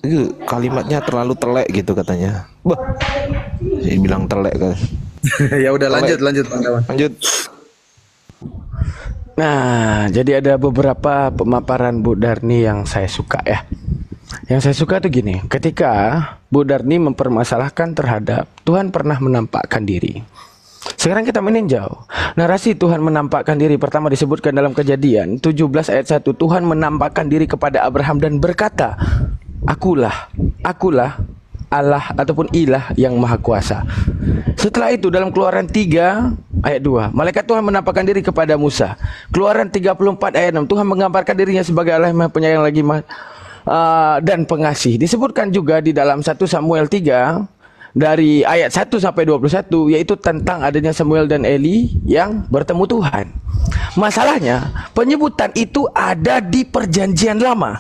Itu kalimatnya terlalu telek gitu katanya. Bah, saya bilang telek guys. Ya udah Telek. lanjut Bang Dawan. Lanjut. Nah, jadi ada beberapa pemaparan Bu Darni yang saya suka ya. Yang saya suka tuh gini, ketika Bu Darni mempermasalahkan terhadap Tuhan pernah menampakkan diri. Sekarang kita meninjau narasi Tuhan menampakkan diri. Pertama disebutkan dalam Kejadian 17 ayat 1, Tuhan menampakkan diri kepada Abraham dan berkata, Akulah Allah ataupun ilah yang maha kuasa. Setelah itu dalam Keluaran 3 ayat 2, malaikat Tuhan menampakkan diri kepada Musa. Keluaran 34 ayat 6, Tuhan menggambarkan dirinya sebagai Allah yang maha penyayang lagi dan pengasih. Disebutkan juga di dalam 1 Samuel 3 dari ayat 1 sampai 21, yaitu tentang adanya Samuel dan Eli yang bertemu Tuhan. Masalahnya, penyebutan itu ada di Perjanjian Lama.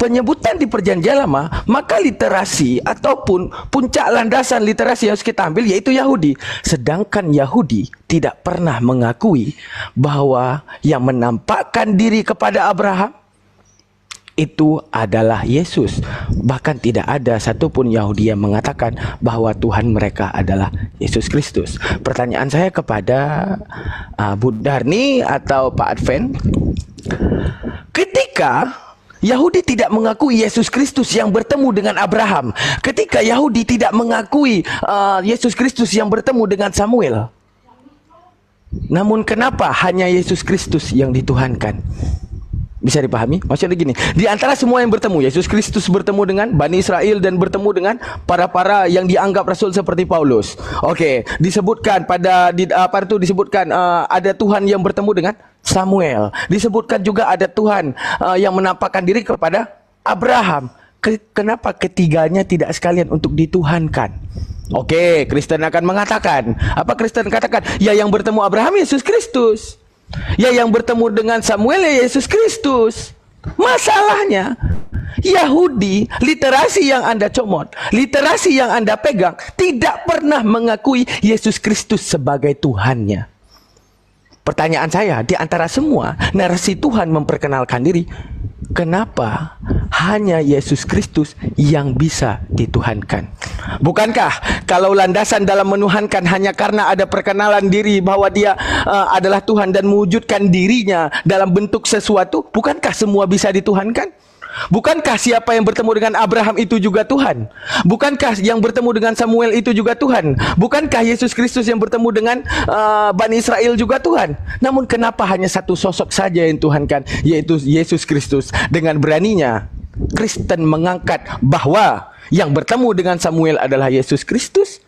Penyebutan di Perjanjian Lama, maka literasi ataupun puncak landasan literasi yang harus kita ambil yaitu Yahudi. Sedangkan Yahudi tidak pernah mengakui bahwa yang menampakkan diri kepada Abraham itu adalah Yesus. Bahkan tidak ada satupun Yahudi yang mengatakan bahwa Tuhan mereka adalah Yesus Kristus. Pertanyaan saya kepada Bu Darni atau Pak Advent, ketika Yahudi tidak mengakui Yesus Kristus yang bertemu dengan Abraham, ketika Yahudi tidak mengakui Yesus Kristus yang bertemu dengan Samuel, namun kenapa hanya Yesus Kristus yang dituhankan? Bisa dipahami? Maksudnya gini, di antara semua yang bertemu, Yesus Kristus bertemu dengan Bani Israel dan bertemu dengan para yang dianggap rasul seperti Paulus. Oke, disebutkan disebutkan ada Tuhan yang bertemu dengan Samuel. Disebutkan juga ada Tuhan yang menampakkan diri kepada Abraham. Kenapa ketiganya tidak sekalian untuk dituhankan? Oke, Kristen akan mengatakan, apa Kristen katakan? Ya, yang bertemu Abraham Yesus Kristus. Ya, yang bertemu dengan Samuel ya Yesus Kristus. Masalahnya Yahudi, literasi yang Anda comot, literasi yang Anda pegang, tidak pernah mengakui Yesus Kristus sebagai Tuhannya. Pertanyaan saya, di antara semua narasi Tuhan memperkenalkan diri, kenapa hanya Yesus Kristus yang bisa dituhankan? Bukankah kalau landasan dalam menuhankan hanya karena ada perkenalan diri bahwa dia adalah Tuhan dan mewujudkan dirinya dalam bentuk sesuatu, bukankah semua bisa dituhankan? Bukankah siapa yang bertemu dengan Abraham itu juga Tuhan? Bukankah yang bertemu dengan Samuel itu juga Tuhan? Bukankah Yesus Kristus yang bertemu dengan Bani Israel juga Tuhan? Namun kenapa hanya satu sosok saja yang tuhankan, yaitu Yesus Kristus? Dengan beraninya Kristen mengangkat bahwa yang bertemu dengan Samuel adalah Yesus Kristus,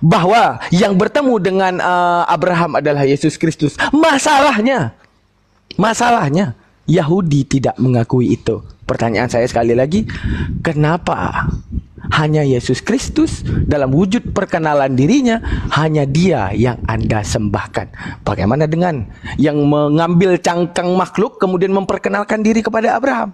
bahwa yang bertemu dengan Abraham adalah Yesus Kristus. Masalahnya Yahudi tidak mengakui itu. Pertanyaan saya sekali lagi, kenapa hanya Yesus Kristus dalam wujud perkenalan dirinya, hanya dia yang Anda sembahkan? Bagaimana dengan yang mengambil cangkang makhluk kemudian memperkenalkan diri kepada Abraham?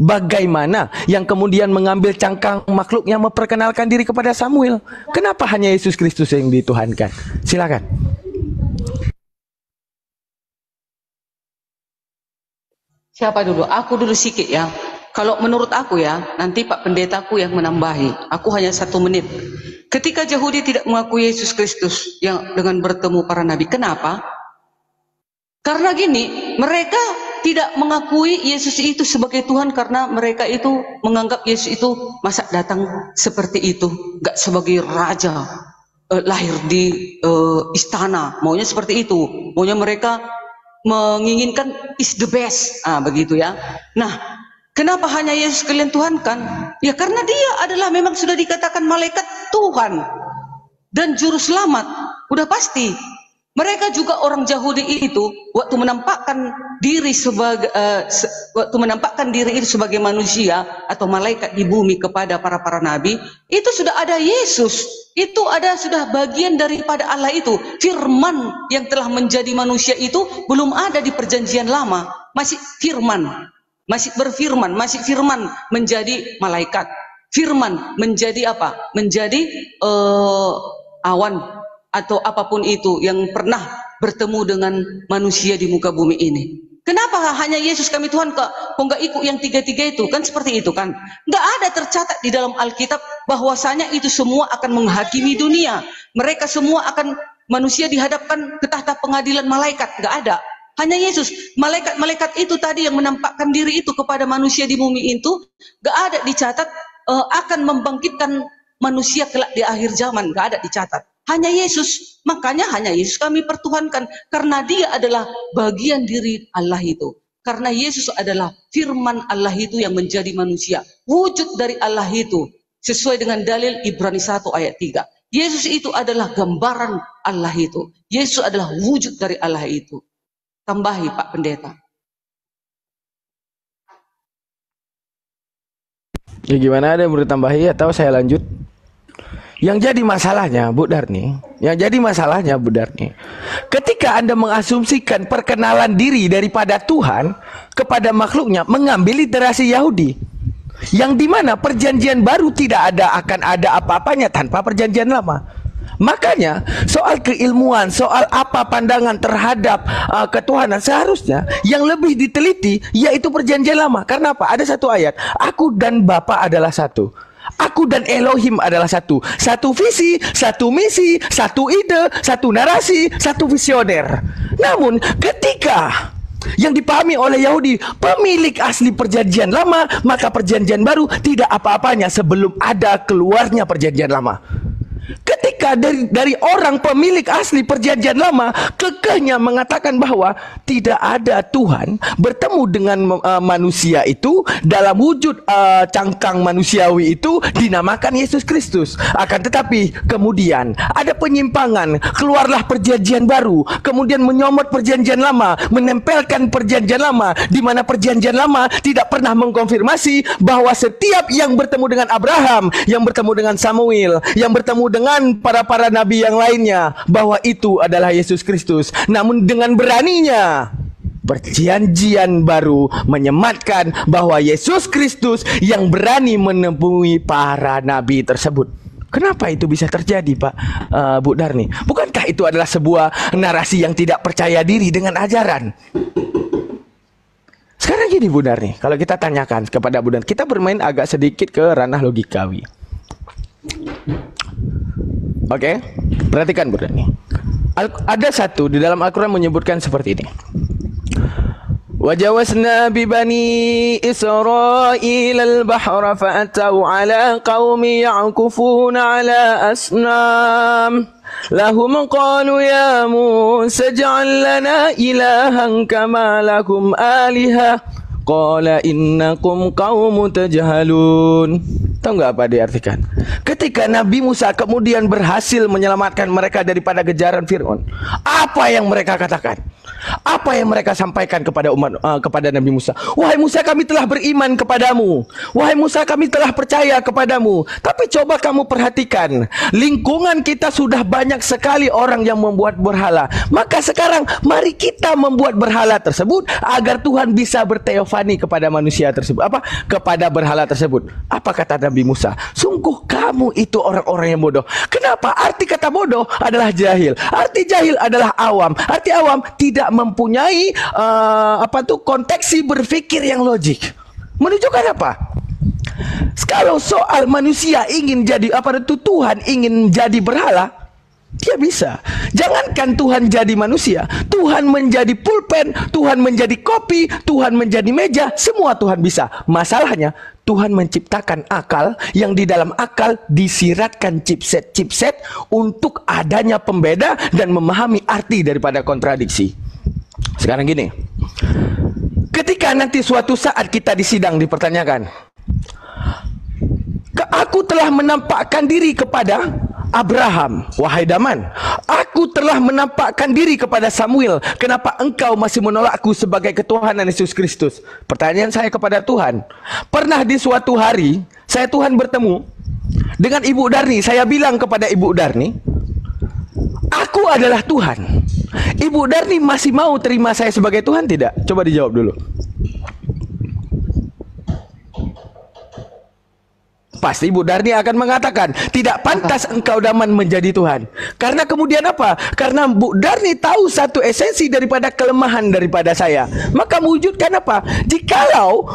Bagaimana yang kemudian mengambil cangkang makhluk yang memperkenalkan diri kepada Samuel? Kenapa hanya Yesus Kristus yang dituhankan? Silakan. Siapa dulu? Aku dulu sikit ya. Kalau menurut aku ya, nanti Pak Pendetaku yang menambahi. Aku hanya 1 menit. Ketika Yahudi tidak mengakui Yesus Kristus yang dengan bertemu para nabi, kenapa? Karena gini, mereka tidak mengakui Yesus itu sebagai Tuhan karena mereka itu menganggap Yesus itu masa datang seperti itu, gak sebagai raja, lahir di istana, maunya seperti itu, maunya mereka menginginkan is the best, begitu ya. Nah, kenapa hanya Yesus kalian tuhankan? Ya karena dia adalah memang sudah dikatakan malaikat Tuhan dan juru selamat, udah pasti. Mereka juga orang Yahudi itu waktu menampakkan diri sebagai manusia atau malaikat di bumi kepada para nabi, itu sudah ada Yesus. Itu ada sudah bagian daripada Allah itu. Firman yang telah menjadi manusia itu belum ada di Perjanjian Lama. Masih firman, masih berfirman, masih firman menjadi malaikat. Firman menjadi apa? Menjadi awan atau apapun itu yang pernah bertemu dengan manusia di muka bumi ini. Kenapa hanya Yesus kami Tuhan kok nggak ikut yang tiga-tiga itu? Kan seperti itu kan? Nggak ada tercatat di dalam Alkitab bahwasanya itu semua akan menghakimi dunia. Mereka semua akan manusia dihadapkan ke tahta pengadilan malaikat. Nggak ada. Hanya Yesus. Malaikat-malaikat itu tadi yang menampakkan diri itu kepada manusia di bumi itu, nggak ada dicatat akan membangkitkan manusia kelak di akhir zaman. Nggak ada dicatat. Hanya Yesus, makanya hanya Yesus kami pertuhankan, karena dia adalah bagian diri Allah itu. Karena Yesus adalah firman Allah itu yang menjadi manusia, wujud dari Allah itu, sesuai dengan dalil Ibrani 1 ayat 3. Yesus itu adalah gambaran Allah itu. Yesus adalah wujud dari Allah itu. Tambahi Pak Pendeta. Ya gimana, ada yang mau ditambahi atau saya lanjut? Yang jadi masalahnya Bu Darni, ketika Anda mengasumsikan perkenalan diri daripada Tuhan kepada makhluknya, mengambil literasi Yahudi, yang dimana perjanjian baru tidak akan ada apa-apanya tanpa perjanjian lama. Makanya soal keilmuan, soal apa pandangan terhadap ketuhanan, seharusnya yang lebih diteliti yaitu perjanjian lama. Karena apa? Ada satu ayat, aku dan Bapa adalah satu. Aku dan Elohim adalah satu. Satu visi, satu misi, satu ide, satu narasi, satu visioner. Namun ketika yang dipahami oleh Yahudi pemilik asli perjanjian lama, maka perjanjian baru tidak apa-apanya sebelum ada keluarnya perjanjian lama. Ketika dari orang pemilik asli perjanjian lama kekehnya mengatakan bahwa tidak ada Tuhan bertemu dengan manusia itu dalam wujud cangkang manusiawi itu dinamakan Yesus Kristus. Akan tetapi kemudian ada penyimpangan, keluarlah perjanjian baru, kemudian menyomot perjanjian lama, menempelkan perjanjian lama, di mana perjanjian lama tidak pernah mengkonfirmasi bahwa setiap yang bertemu dengan Abraham, yang bertemu dengan Samuel, yang bertemu dengan para nabi yang lainnya, bahwa itu adalah Yesus Kristus. Namun dengan beraninya perjanjian baru menyematkan bahwa Yesus Kristus yang berani menemui para nabi tersebut. Kenapa itu bisa terjadi, Pak Bu Darni? Bukankah itu adalah sebuah narasi yang tidak percaya diri dengan ajaran? Sekarang gini Bu Darni, kalau kita tanyakan kepada Bu Darni, kita bermain agak sedikit ke ranah logikawi. Oke, perhatikan Bu Darni. Ada satu di dalam Al-Quran menyebutkan seperti ini. وَجَوَزْنَا بِبَنِي إِسْرَائِيلَ الْبَحْرَ فَأَتَوْا عَلَى قَوْمٍ يَعْكُفُونَ عَلَى أَصْنَامٍ لَهُمْ قَالُوا يَا مُوسَى اجْعَل لَّنَا إِلَٰهًا كَمَا لَكُمْ آلِهَةٌ قَالَ إِنَّكُمْ قَوْمٌ تَجْهَلُونَ. Tahu nggak apa diartikan? Ketika Nabi Musa kemudian berhasil menyelamatkan mereka daripada kejaran Fir'aun, apa yang mereka katakan? Apa yang mereka sampaikan kepada kepada Nabi Musa? Wahai Musa, kami telah beriman kepadamu. Wahai Musa, kami telah percaya kepadamu. Tapi coba kamu perhatikan, lingkungan kita sudah banyak sekali orang yang membuat berhala. Maka sekarang mari kita membuat berhala tersebut agar Tuhan bisa berteofani kepada manusia tersebut. Kepada berhala tersebut. Apa kata Nabi Musa? Sungguh kamu itu orang-orang yang bodoh. Kenapa? Arti kata bodoh adalah jahil. Arti jahil adalah awam. Arti awam tidak mempunyai konteksi berpikir yang logik. Menunjukkan apa? Kalau soal manusia ingin jadi Tuhan ingin jadi berhala, dia bisa. Jangankan Tuhan jadi manusia, Tuhan menjadi pulpen, Tuhan menjadi kopi, Tuhan menjadi meja, semua Tuhan bisa. Masalahnya Tuhan menciptakan akal, yang di dalam akal disiratkan chipset untuk adanya pembeda dan memahami arti daripada kontradiksi. Sekarang gini, ketika nanti suatu saat kita disidang dipertanyakan, aku telah menampakkan diri kepada Abraham, wahai Daman, aku telah menampakkan diri kepada Samuel, kenapa engkau masih menolakku sebagai ketuhanan Yesus Kristus? Pertanyaan saya kepada Tuhan, pernah di suatu hari saya Tuhan bertemu dengan Ibu Darni, saya bilang kepada Ibu Darni, aku adalah Tuhan. Ibu Darni masih mau terima saya sebagai Tuhan tidak? Coba dijawab dulu. pasti Bu Darni akan mengatakan tidak pantas engkau Daman menjadi Tuhan. Karena kemudian apa? Karena Bu Darni tahu satu esensi daripada kelemahan daripada saya. Maka mewujudkan apa? Jikalau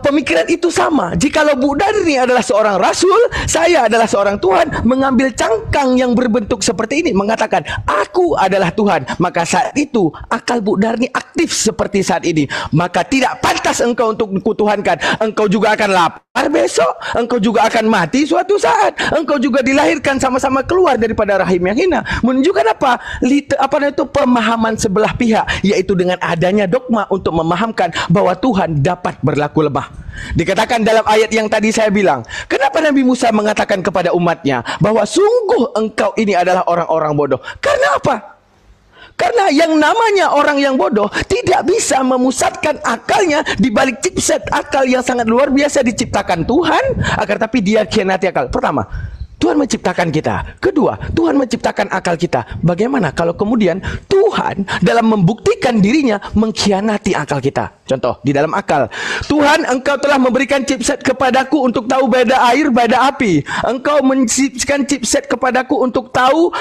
pemikiran itu sama, jikalau Bu Darni adalah seorang rasul, saya adalah seorang Tuhan, mengambil cangkang yang berbentuk seperti ini, mengatakan aku adalah Tuhan, maka saat itu akal Bu Darni aktif seperti saat ini. Maka tidak pantas engkau untuk kutuhankan. Engkau juga akan lapar besok, engkau juga akan mati suatu saat, engkau juga dilahirkan sama-sama keluar daripada rahim yang hina. Menunjukkan apa? Itu pemahaman sebelah pihak, yaitu dengan adanya dogma untuk memahamkan bahwa Tuhan dapat berlaku lemah. Dikatakan dalam ayat yang tadi saya bilang, kenapa Nabi Musa mengatakan kepada umatnya bahwa sungguh engkau ini adalah orang-orang bodoh? Karena apa? Karena yang namanya orang yang bodoh tidak bisa memusatkan akalnya di balik chipset akal yang sangat luar biasa diciptakan Tuhan, akan tapi dia khianati akal. Pertama, Tuhan menciptakan kita. Kedua, Tuhan menciptakan akal kita. Bagaimana kalau kemudian Tuhan dalam membuktikan dirinya mengkhianati akal kita? Contoh, di dalam akal. Tuhan, engkau telah memberikan chipset kepadaku untuk tahu beda air, beda api. Engkau menyisipkan chipset kepadaku untuk tahu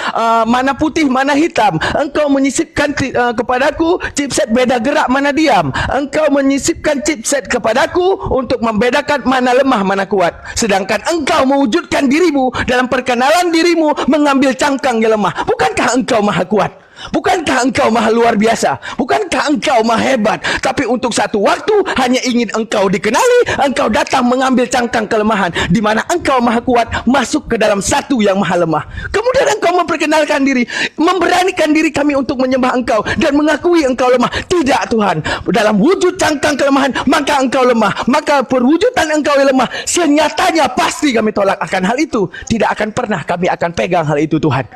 mana putih, mana hitam. Engkau menyisipkan kepadaku chipset beda gerak, mana diam. Engkau menyisipkan chipset kepadaku untuk membedakan mana lemah, mana kuat. Sedangkan engkau mewujudkan dirimu dalam perkenalan dirimu mengambil cangkang yang lemah. Bukankah engkau maha kuat? Bukankah engkau maha luar biasa? Bukankah engkau maha hebat? Tapi untuk satu waktu hanya ingin engkau dikenali, engkau datang mengambil cangkang kelemahan, di mana engkau maha kuat masuk ke dalam satu yang maha lemah. Kemudian engkau memperkenalkan diri, memberanikan diri kami untuk menyembah engkau dan mengakui engkau lemah. Tidak Tuhan, dalam wujud cangkang kelemahan maka engkau lemah, maka perwujudan engkau yang lemah senyatanya pasti kami tolak akan hal itu. Tidak akan pernah kami akan pegang hal itu Tuhan.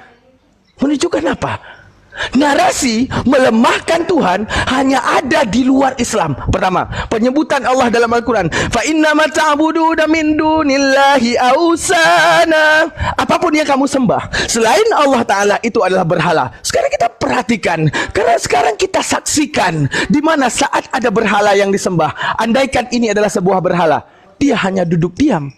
Menunjukkan apa? Narasi melemahkan Tuhan hanya ada di luar Islam. Pertama, penyebutan Allah dalam Al-Quran, fa innama ta'buduna min dunillahi ausana. Apapun yang kamu sembah selain Allah Ta'ala itu adalah berhala. Sekarang kita perhatikan, karena sekarang kita saksikan di mana saat ada berhala yang disembah, andaikan ini adalah sebuah berhala, dia hanya duduk diam.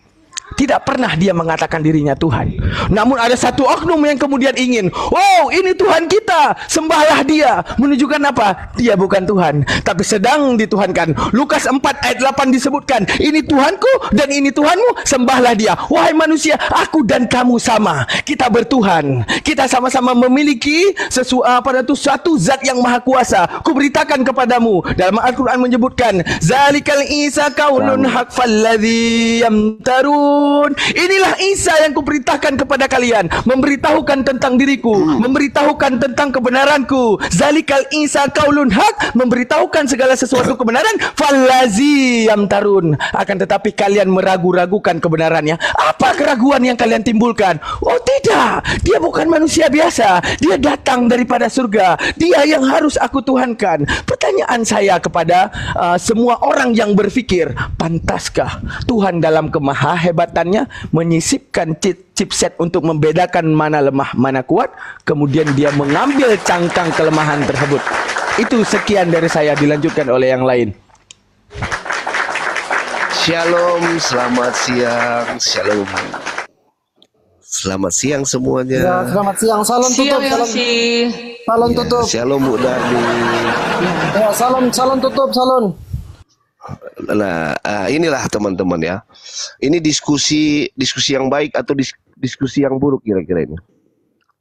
Tidak pernah dia mengatakan dirinya Tuhan. Namun ada satu oknum yang kemudian ingin, oh ini Tuhan kita, sembahlah dia. Menunjukkan apa? Dia bukan Tuhan, tapi sedang dituhankan. Lukas 4 ayat 8 disebutkan, ini Tuhanku dan ini Tuhanmu, sembahlah dia. Wahai manusia, aku dan kamu sama. Kita bertuhan. Kita sama-sama memiliki suatu zat yang maha kuasa. Kuberitakan kepadamu. Dalam Al-Quran menyebutkan, zalikal Isa kaulun haq falladhi yamtarun. Inilah Isa yang kuperintahkan kepada kalian, memberitahukan tentang diriku, memberitahukan tentang kebenaranku. Zalikal Isa kaulun haq, memberitahukan segala sesuatu kebenaran. Fallazi yamtarun, akan tetapi kalian meragu-ragukan kebenarannya. Apa keraguan yang kalian timbulkan? Oh tidak, dia bukan manusia biasa, dia datang daripada surga, dia yang harus aku tuhankan. Pertanyaan saya kepada semua orang yang berpikir, pantaskah Tuhan dalam kemahahebatannya menyisipkan chipset untuk membedakan mana lemah, mana kuat, kemudian dia mengambil cangkang kelemahan tersebut? Itu sekian dari saya, dilanjutkan oleh yang lain. Shalom, selamat siang, shalom. Selamat siang semuanya. Ya, selamat siang. Salam tutup. Salam tutup. Shalom Bu Darni. Ya, salam tutup, salam. Nah, inilah teman-teman ya. Ini diskusi yang baik atau diskusi yang buruk kira-kira ini?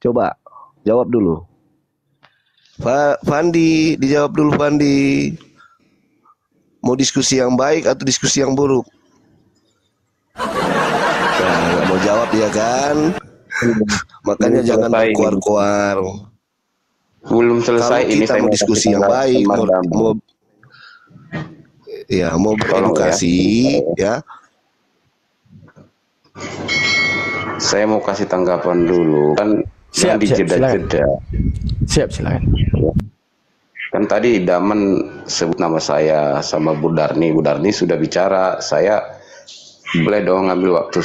Coba jawab dulu. Fandi, dijawab dulu Fandi. Mau diskusi yang baik atau diskusi yang buruk? Nah, nggak mau jawab dia kan? Makanya jangan keluar-keluar. Belum selesai. Kalau Ini kita saya mau diskusi yang baik, mau beredukasi ya. Saya mau kasih tanggapan dulu kan. Siap, jeda-jeda. Siap, silakan. Kan tadi Daman sebut nama saya sama Bu Darni. Bu Darni sudah bicara. Saya boleh dong ngambil waktu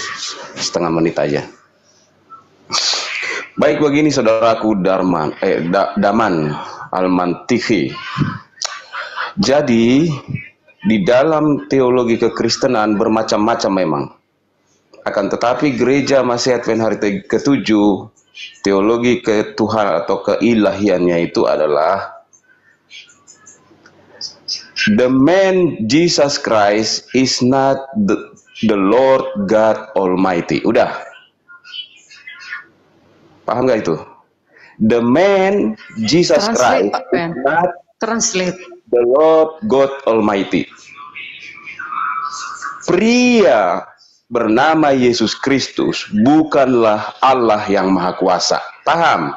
setengah menit aja. Baik, begini saudaraku Daman Alman TV. Jadi di dalam teologi kekristenan bermacam-macam memang. Akan tetapi gereja masih Advent hari ke-7, teologi ketuhanan atau keilahiannya itu adalah the man Jesus Christ is not the Lord God Almighty. Udah. Paham gak itu? The man Jesus Translate, Christ Pak Ben. is not Translate. the Lord God Almighty. Pria bernama Yesus Kristus bukanlah Allah yang Maha Kuasa. Paham?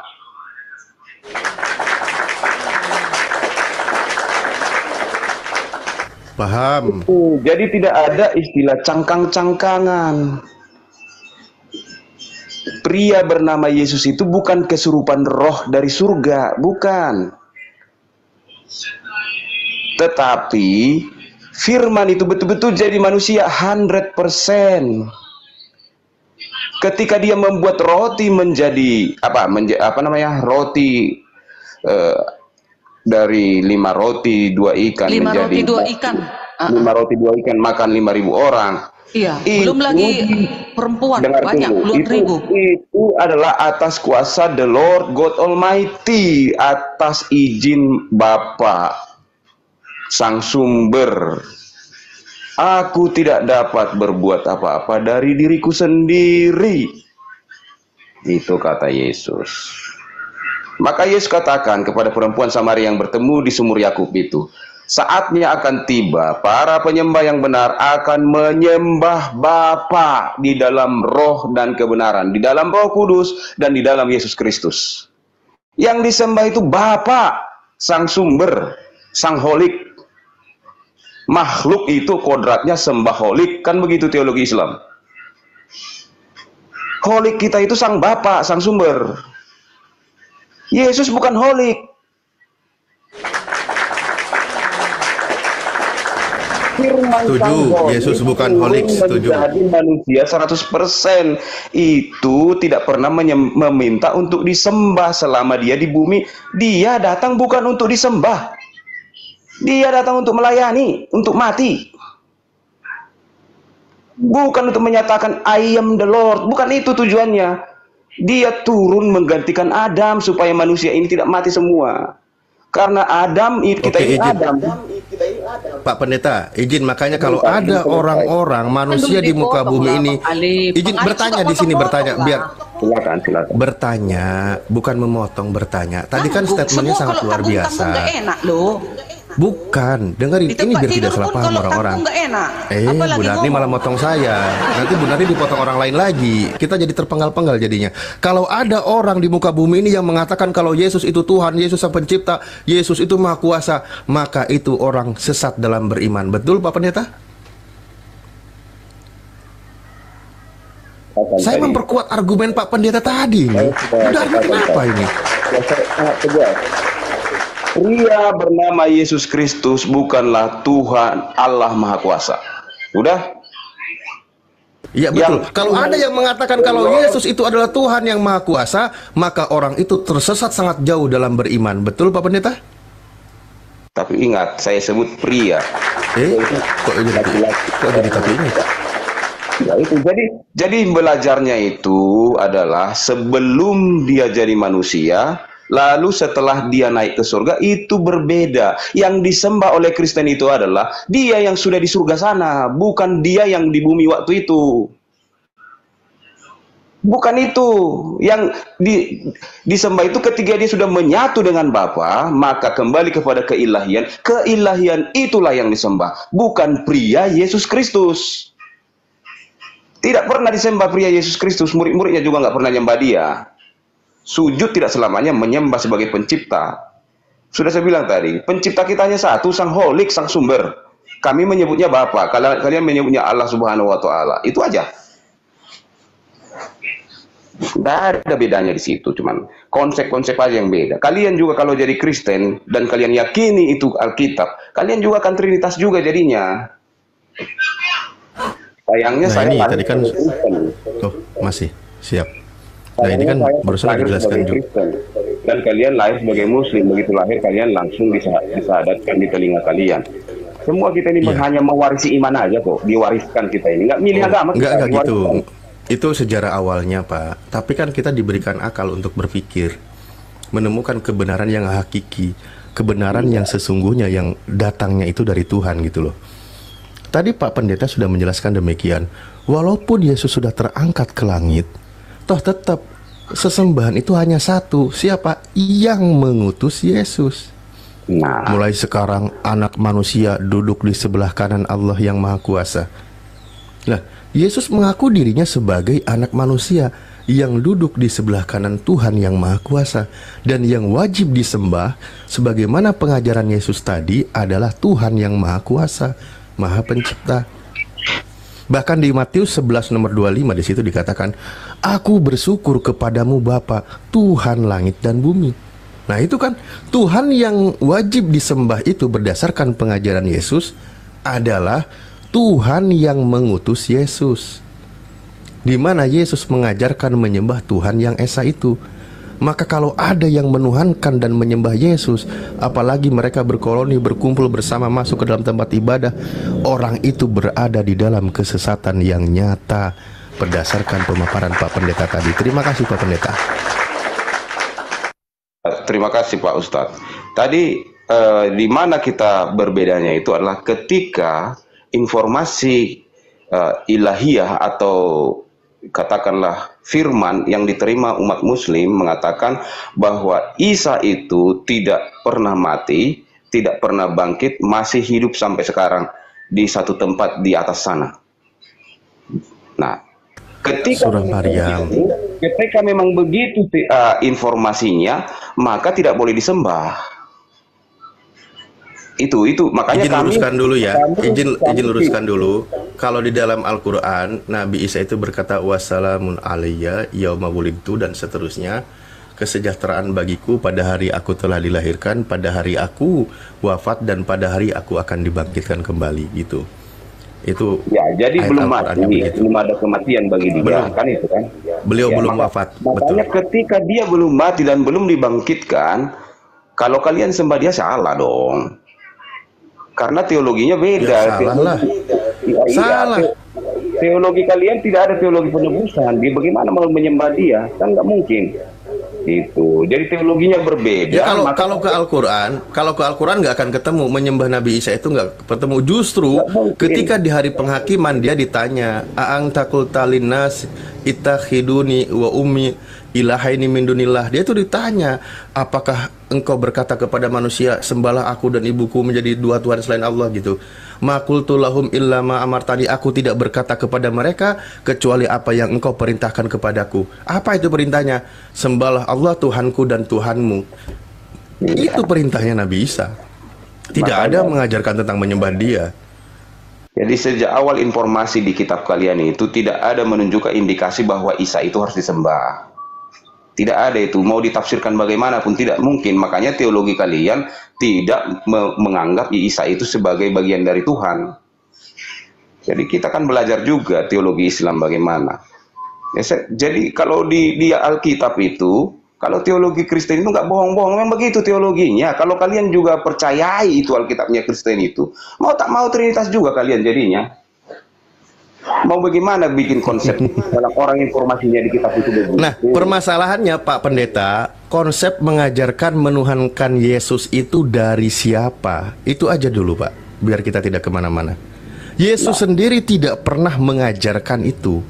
Paham. Jadi tidak ada istilah cangkang-cangkangan. Pria bernama Yesus itu bukan kesurupan roh dari surga, bukan. Tetapi firman itu betul-betul jadi manusia 100%. Ketika dia membuat roti menjadi roti dari 5 roti 2 ikan 5 menjadi roti 2 ikan. 5 roti 2 ikan makan 5.000 orang. Iya, belum lagi perempuan Dengar banyak, dulu, puluhan ribu. itu adalah atas kuasa the Lord God Almighty, atas izin Bapa Sang Sumber. Aku tidak dapat berbuat apa-apa dari diriku sendiri. Itu kata Yesus. Maka Yesus katakan kepada perempuan Samaria yang bertemu di sumur Yakub itu, saatnya akan tiba, para penyembah yang benar akan menyembah Bapa di dalam roh dan kebenaran, di dalam Roh Kudus dan di dalam Yesus Kristus. Yang disembah itu Bapa, Sang Sumber, Sang Holik. Makhluk itu kodratnya sembah holik, kan begitu teologi Islam. Holik kita itu Sang Bapa, Sang Sumber. Yesus bukan holik. Setuju, Yesus bukan holik, setuju. Menjadi manusia 100% itu tidak pernah meminta untuk disembah selama dia di bumi. Dia datang bukan untuk disembah. Dia datang untuk melayani, untuk mati. Bukan untuk menyatakan I am the Lord. Bukan itu tujuannya. Dia turun menggantikan Adam supaya manusia ini tidak mati semua. Karena Adam, kita ini Adam. Pak Pendeta, izin, makanya kalau ada orang-orang manusia di muka bumi ini, izin bertanya di sini, bertanya biar silakan. Bertanya, bukan memotong, bertanya. Tadi kan statementnya sangat luar biasa. Enak loh. Bukan, dengerin ini biar tidak salah paham orang-orang. Bu Darni malah motong saya. Nanti Bu Darni dipotong orang lain lagi. Kita jadi terpenggal-penggal jadinya. Kalau ada orang di muka bumi ini yang mengatakan kalau Yesus itu Tuhan, Yesus Sang Pencipta, Yesus itu Maha Kuasa, maka itu orang sesat dalam beriman. Betul Pak Pendeta? Saya memperkuat argumen Pak Pendeta tadi nih. Bu Darni kenapa ini? Pria bernama Yesus Kristus bukanlah Tuhan Allah Maha Kuasa. Udah? Ya betul. Kalau ada yang mengatakan kalau Yesus itu adalah Tuhan yang Maha Kuasa, maka orang itu tersesat sangat jauh dalam beriman. Betul Pak Pendeta? Tapi ingat, saya sebut pria. Kok jadi tapi ini? Ya itu. Jadi belajarnya itu adalah sebelum dia jadi manusia, lalu setelah dia naik ke surga itu berbeda. Yang disembah oleh Kristen itu adalah dia yang sudah di surga sana, bukan dia yang di bumi waktu itu. Bukan itu. Yang disembah itu ketika dia sudah menyatu dengan Bapa, maka kembali kepada keilahian. Keilahian itulah yang disembah, bukan pria Yesus Kristus. Tidak pernah disembah pria Yesus Kristus. Murid-muridnya juga nggak pernah nyembah dia. Sujud tidak selamanya menyembah sebagai pencipta. Sudah saya bilang tadi, pencipta kita hanya satu, Sang Holik, Sang Sumber. Kami menyebutnya Bapa, kalian menyebutnya Allah Subhanahu wa Ta'ala. Itu aja. Tidak ada bedanya di situ, cuman konsep-konsep aja yang beda. Kalian juga kalau jadi Kristen dan kalian yakini itu Alkitab, kalian juga akan Trinitas juga jadinya. Sayangnya nah, saya ini tadi kan masih siap. Nah ini kan barusan dijelaskan juga. Dan kalian lahir sebagai Muslim, begitu lahir kalian langsung disahadatkan di telinga kalian. Semua kita ini hanya mewarisi iman aja kok, diwariskan kita ini. Nggak milih agama. Enggak gitu. Itu sejarah awalnya, Pak. Tapi kan kita diberikan akal untuk berpikir, menemukan kebenaran yang hakiki, kebenaran yang sesungguhnya yang datangnya itu dari Tuhan gitu loh. Tadi Pak Pendeta sudah menjelaskan demikian. Walaupun Yesus sudah terangkat ke langit, toh tetap sesembahan itu hanya satu. Siapa? Yang mengutus Yesus. Nah, mulai sekarang anak manusia duduk di sebelah kanan Allah yang Maha Kuasa. Nah, Yesus mengaku dirinya sebagai anak manusia yang duduk di sebelah kanan Tuhan yang Maha Kuasa, dan yang wajib disembah sebagaimana pengajaran Yesus tadi adalah Tuhan yang Maha Kuasa, Maha Pencipta. Bahkan di Matius 11 nomor 25 di situ dikatakan, "Aku bersyukur kepadamu Bapa, Tuhan langit dan bumi." Nah itu kan Tuhan yang wajib disembah itu berdasarkan pengajaran Yesus adalah Tuhan yang mengutus Yesus, di mana Yesus mengajarkan menyembah Tuhan yang esa itu. Maka kalau ada yang menuhankan dan menyembah Yesus, apalagi mereka berkoloni, berkumpul bersama, masuk ke dalam tempat ibadah, orang itu berada di dalam kesesatan yang nyata berdasarkan pemaparan Pak Pendeta tadi. Terima kasih Pak Pendeta. terima kasih Pak Ustadz. Tadi di mana kita berbedanya itu adalah ketika informasi ilahiyah atau katakanlah firman yang diterima umat muslim mengatakan bahwa Isa itu tidak pernah mati, tidak pernah bangkit, masih hidup sampai sekarang di satu tempat di atas sana. Nah, ketika memang begitu informasinya, maka tidak boleh disembah. Itu makanya izin luruskan dulu ya. Izin luruskan dulu. Kalau di dalam Al-Qur'an Nabi Isa itu berkata wassalamun alayya yauma wulidtu dan seterusnya, kesejahteraan bagiku pada hari aku telah dilahirkan, pada hari aku wafat, dan pada hari aku akan dibangkitkan kembali gitu. Itu ya, jadi belum mati, belum ada kematian bagi dia, kan itu kan. Beliau ya, belum wafat. Makanya betul. Ketika dia belum mati dan belum dibangkitkan, kalau kalian sembah dia salah dong. Karena teologinya beda. Ya, salah. Teologi kalian tidak ada teologi penebusan. Dia bagaimana mau menyembah dia? Kan nggak mungkin. Itu. Jadi teologinya berbeda. Ya, kalau ke Al-Quran nggak akan ketemu menyembah Nabi Isa itu nggak ketemu. Justru ketika di hari penghakiman dia ditanya, "A'ang takul talinas ittakhiduni wa ummi ilahaini min dunillah." Dia itu ditanya, apakah engkau berkata kepada manusia, sembahlah aku dan ibuku menjadi dua Tuhan selain Allah gitu. Ma qultu lahum illa ma amartani, aku tidak berkata kepada mereka kecuali apa yang engkau perintahkan kepadaku. Apa itu perintahnya? Sembahlah Allah Tuhanku dan Tuhanmu. Itu perintahnya Nabi Isa. Tidak ada mengajarkan tentang menyembah dia. Jadi sejak awal informasi di kitab kalian itu tidak ada menunjukkan indikasi bahwa Isa itu harus disembah. Tidak ada itu, mau ditafsirkan bagaimanapun tidak mungkin. Makanya teologi kalian tidak menganggap Isa itu sebagai bagian dari Tuhan. Jadi kita kan belajar juga teologi Islam bagaimana. Jadi kalau di Alkitab itu, kalau teologi Kristen itu nggak bohong-bohong, memang begitu teologinya. Kalau kalian juga percayai itu Alkitabnya Kristen itu, mau tak mau Trinitas juga kalian jadinya. Mau bagaimana bikin konsep dalam orang informasinya di kitab itu begitu. Nah, permasalahannya Pak Pendeta, konsep mengajarkan menuhankan Yesus itu dari siapa? Itu aja dulu Pak, biar kita tidak kemana-mana. Yesus sendiri tidak pernah mengajarkan itu.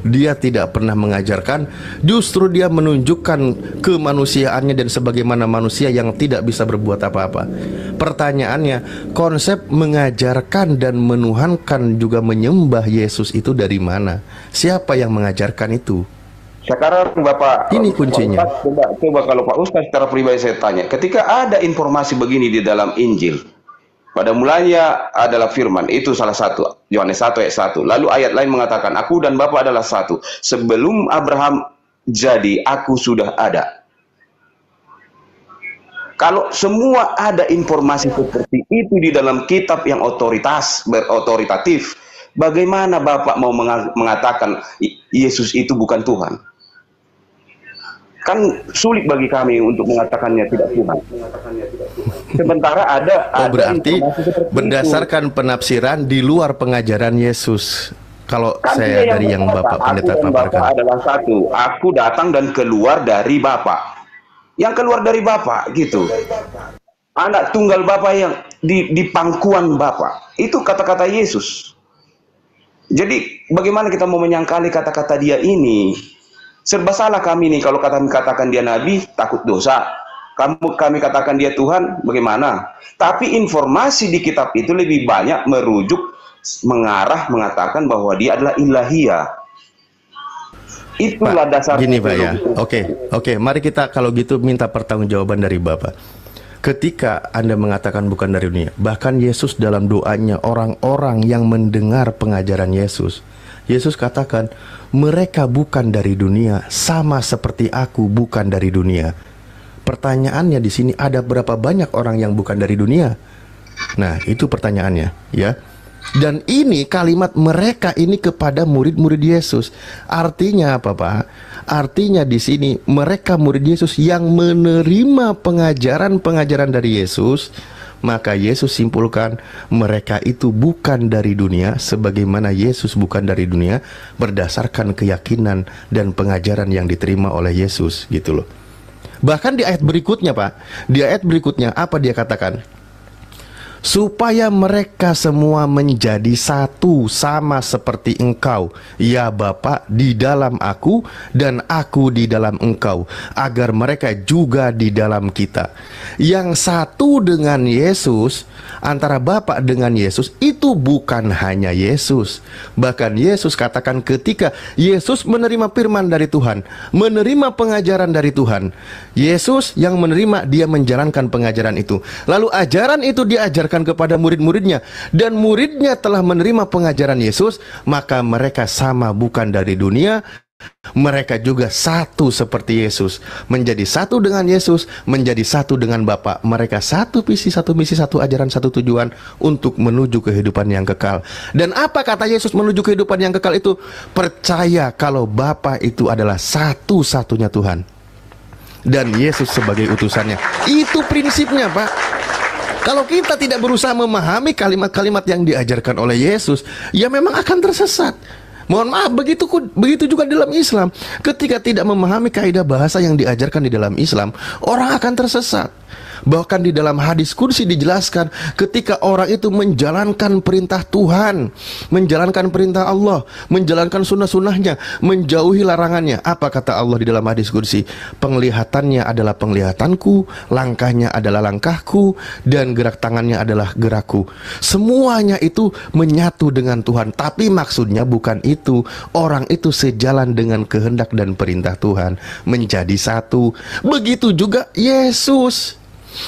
Dia tidak pernah mengajarkan, justru dia menunjukkan kemanusiaannya dan sebagaimana manusia yang tidak bisa berbuat apa-apa. Pertanyaannya, konsep mengajarkan dan menuhankan juga menyembah Yesus itu dari mana? Siapa yang mengajarkan itu? Sekarang Bapak, ini kuncinya. Pak Ustadz, coba kalau Pak Ustadz secara pribadi saya tanya, ketika ada informasi begini di dalam Injil, pada mulanya adalah firman, itu salah satu, Yohanes 1 ayat 1. Lalu ayat lain mengatakan, aku dan Bapa adalah satu. Sebelum Abraham jadi, aku sudah ada. Kalau semua ada informasi seperti itu di dalam kitab yang otoritatif, bagaimana Bapak mau mengatakan Yesus itu bukan Tuhan? Kan sulit bagi kami untuk mengatakannya tidak Tuhan. Sementara ada berarti informasi seperti berdasarkan penafsiran di luar pengajaran Yesus. Kalau kan saya dia dari yang Bapak berkata, pendeta aku dan Bapa paparkan. adalah satu. Aku datang dan keluar dari Bapa. Yang keluar dari Bapa gitu. Anak tunggal Bapa yang di pangkuan Bapa. Itu kata-kata Yesus. Jadi bagaimana kita mau menyangkali kata-kata dia ini? Serba salah kami nih kalau kami katakan dia nabi, takut dosa. Kami katakan dia Tuhan, bagaimana? Tapi informasi di kitab itu lebih banyak merujuk, mengarah, mengatakan bahwa dia adalah ilahiyah. Itulah dasar. Gini Pak ya. Oke. Mari kita kalau gitu minta pertanggungjawaban dari Bapak. Ketika Anda mengatakan bukan dari dunia, bahkan Yesus dalam doanya orang-orang yang mendengar pengajaran Yesus katakan, mereka bukan dari dunia, sama seperti aku bukan dari dunia. Pertanyaannya di sini, ada berapa banyak orang yang bukan dari dunia? Nah, itu pertanyaannya, ya. Dan ini kalimat mereka ini kepada murid-murid Yesus. Artinya apa, Pak? Artinya di sini mereka murid Yesus yang menerima pengajaran-pengajaran dari Yesus. Maka Yesus simpulkan mereka itu bukan dari dunia, sebagaimana Yesus bukan dari dunia, berdasarkan keyakinan dan pengajaran yang diterima oleh Yesus, gitu loh. Bahkan di ayat berikutnya, Pak, di ayat berikutnya apa dia katakan? Supaya mereka semua menjadi satu, sama seperti Engkau, ya Bapa, di dalam aku dan aku di dalam Engkau, agar mereka juga di dalam kita. Yang satu dengan Yesus, antara Bapa dengan Yesus, itu bukan hanya Yesus. Bahkan Yesus katakan ketika Yesus menerima firman dari Tuhan, menerima pengajaran dari Tuhan, Yesus yang menerima, dia menjalankan pengajaran itu. Lalu ajaran itu diajarkan kepada murid-muridnya, dan muridnya telah menerima pengajaran Yesus, maka mereka sama bukan dari dunia, mereka juga satu seperti Yesus, menjadi satu dengan Yesus, menjadi satu dengan Bapa. Mereka satu visi, satu misi, satu ajaran, satu tujuan untuk menuju kehidupan yang kekal. Dan apa kata Yesus menuju kehidupan yang kekal itu? Percaya kalau Bapa itu adalah satu-satunya Tuhan dan Yesus sebagai utusannya. Itu prinsipnya, Pak. Kalau kita tidak berusaha memahami kalimat-kalimat yang diajarkan oleh Yesus, ya memang akan tersesat. Mohon maaf, begitu juga dalam Islam. Ketika tidak memahami kaidah bahasa yang diajarkan di dalam Islam, orang akan tersesat. Bahkan di dalam hadis kursi dijelaskan, ketika orang itu menjalankan perintah Tuhan, menjalankan perintah Allah, menjalankan sunnah-sunnahnya, menjauhi larangannya, apa kata Allah di dalam hadis kursi? Penglihatannya adalah penglihatanku, langkahnya adalah langkahku, dan gerak tangannya adalah gerakku. Semuanya itu menyatu dengan Tuhan. Tapi maksudnya bukan itu. Orang itu sejalan dengan kehendak dan perintah Tuhan, menjadi satu. Begitu juga Yesus.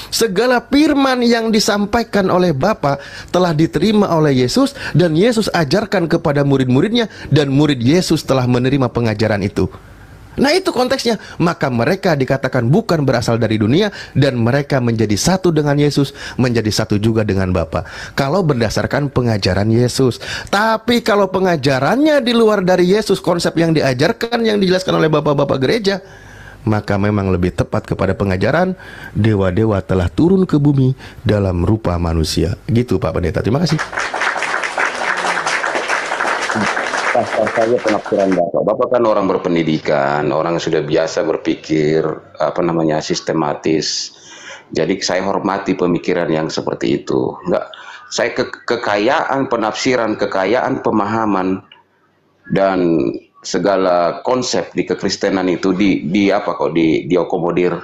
Segala firman yang disampaikan oleh Bapa telah diterima oleh Yesus, dan Yesus ajarkan kepada murid-muridnya, dan murid Yesus telah menerima pengajaran itu. Nah, itu konteksnya. Maka mereka dikatakan bukan berasal dari dunia, dan mereka menjadi satu dengan Yesus, menjadi satu juga dengan Bapa. Kalau berdasarkan pengajaran Yesus. Tapi kalau pengajarannya di luar dari Yesus, konsep yang diajarkan, yang dijelaskan oleh bapak-bapak gereja, maka memang lebih tepat kepada pengajaran dewa-dewa telah turun ke bumi dalam rupa manusia. Gitu Pak Pendeta, terima kasih. Saya penafsiran Bapak. Bapak kan orang berpendidikan, orang yang sudah biasa berpikir sistematis. Jadi saya hormati pemikiran yang seperti itu. Enggak, saya kekayaan penafsiran, kekayaan pemahaman dan segala konsep di kekristenan itu diakomodir.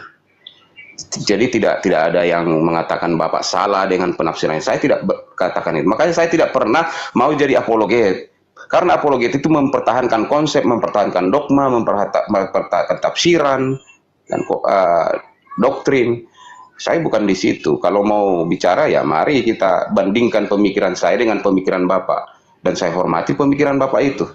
Jadi tidak ada yang mengatakan Bapak salah dengan penafsirannya. Saya tidak katakan itu. Makanya saya tidak pernah mau jadi apologet. Karena apologet itu mempertahankan konsep, mempertahankan dogma, mempertahankan tafsiran dan doktrin. Saya bukan di situ. Kalau mau bicara ya mari kita bandingkan pemikiran saya dengan pemikiran Bapak, dan saya hormati pemikiran Bapak itu.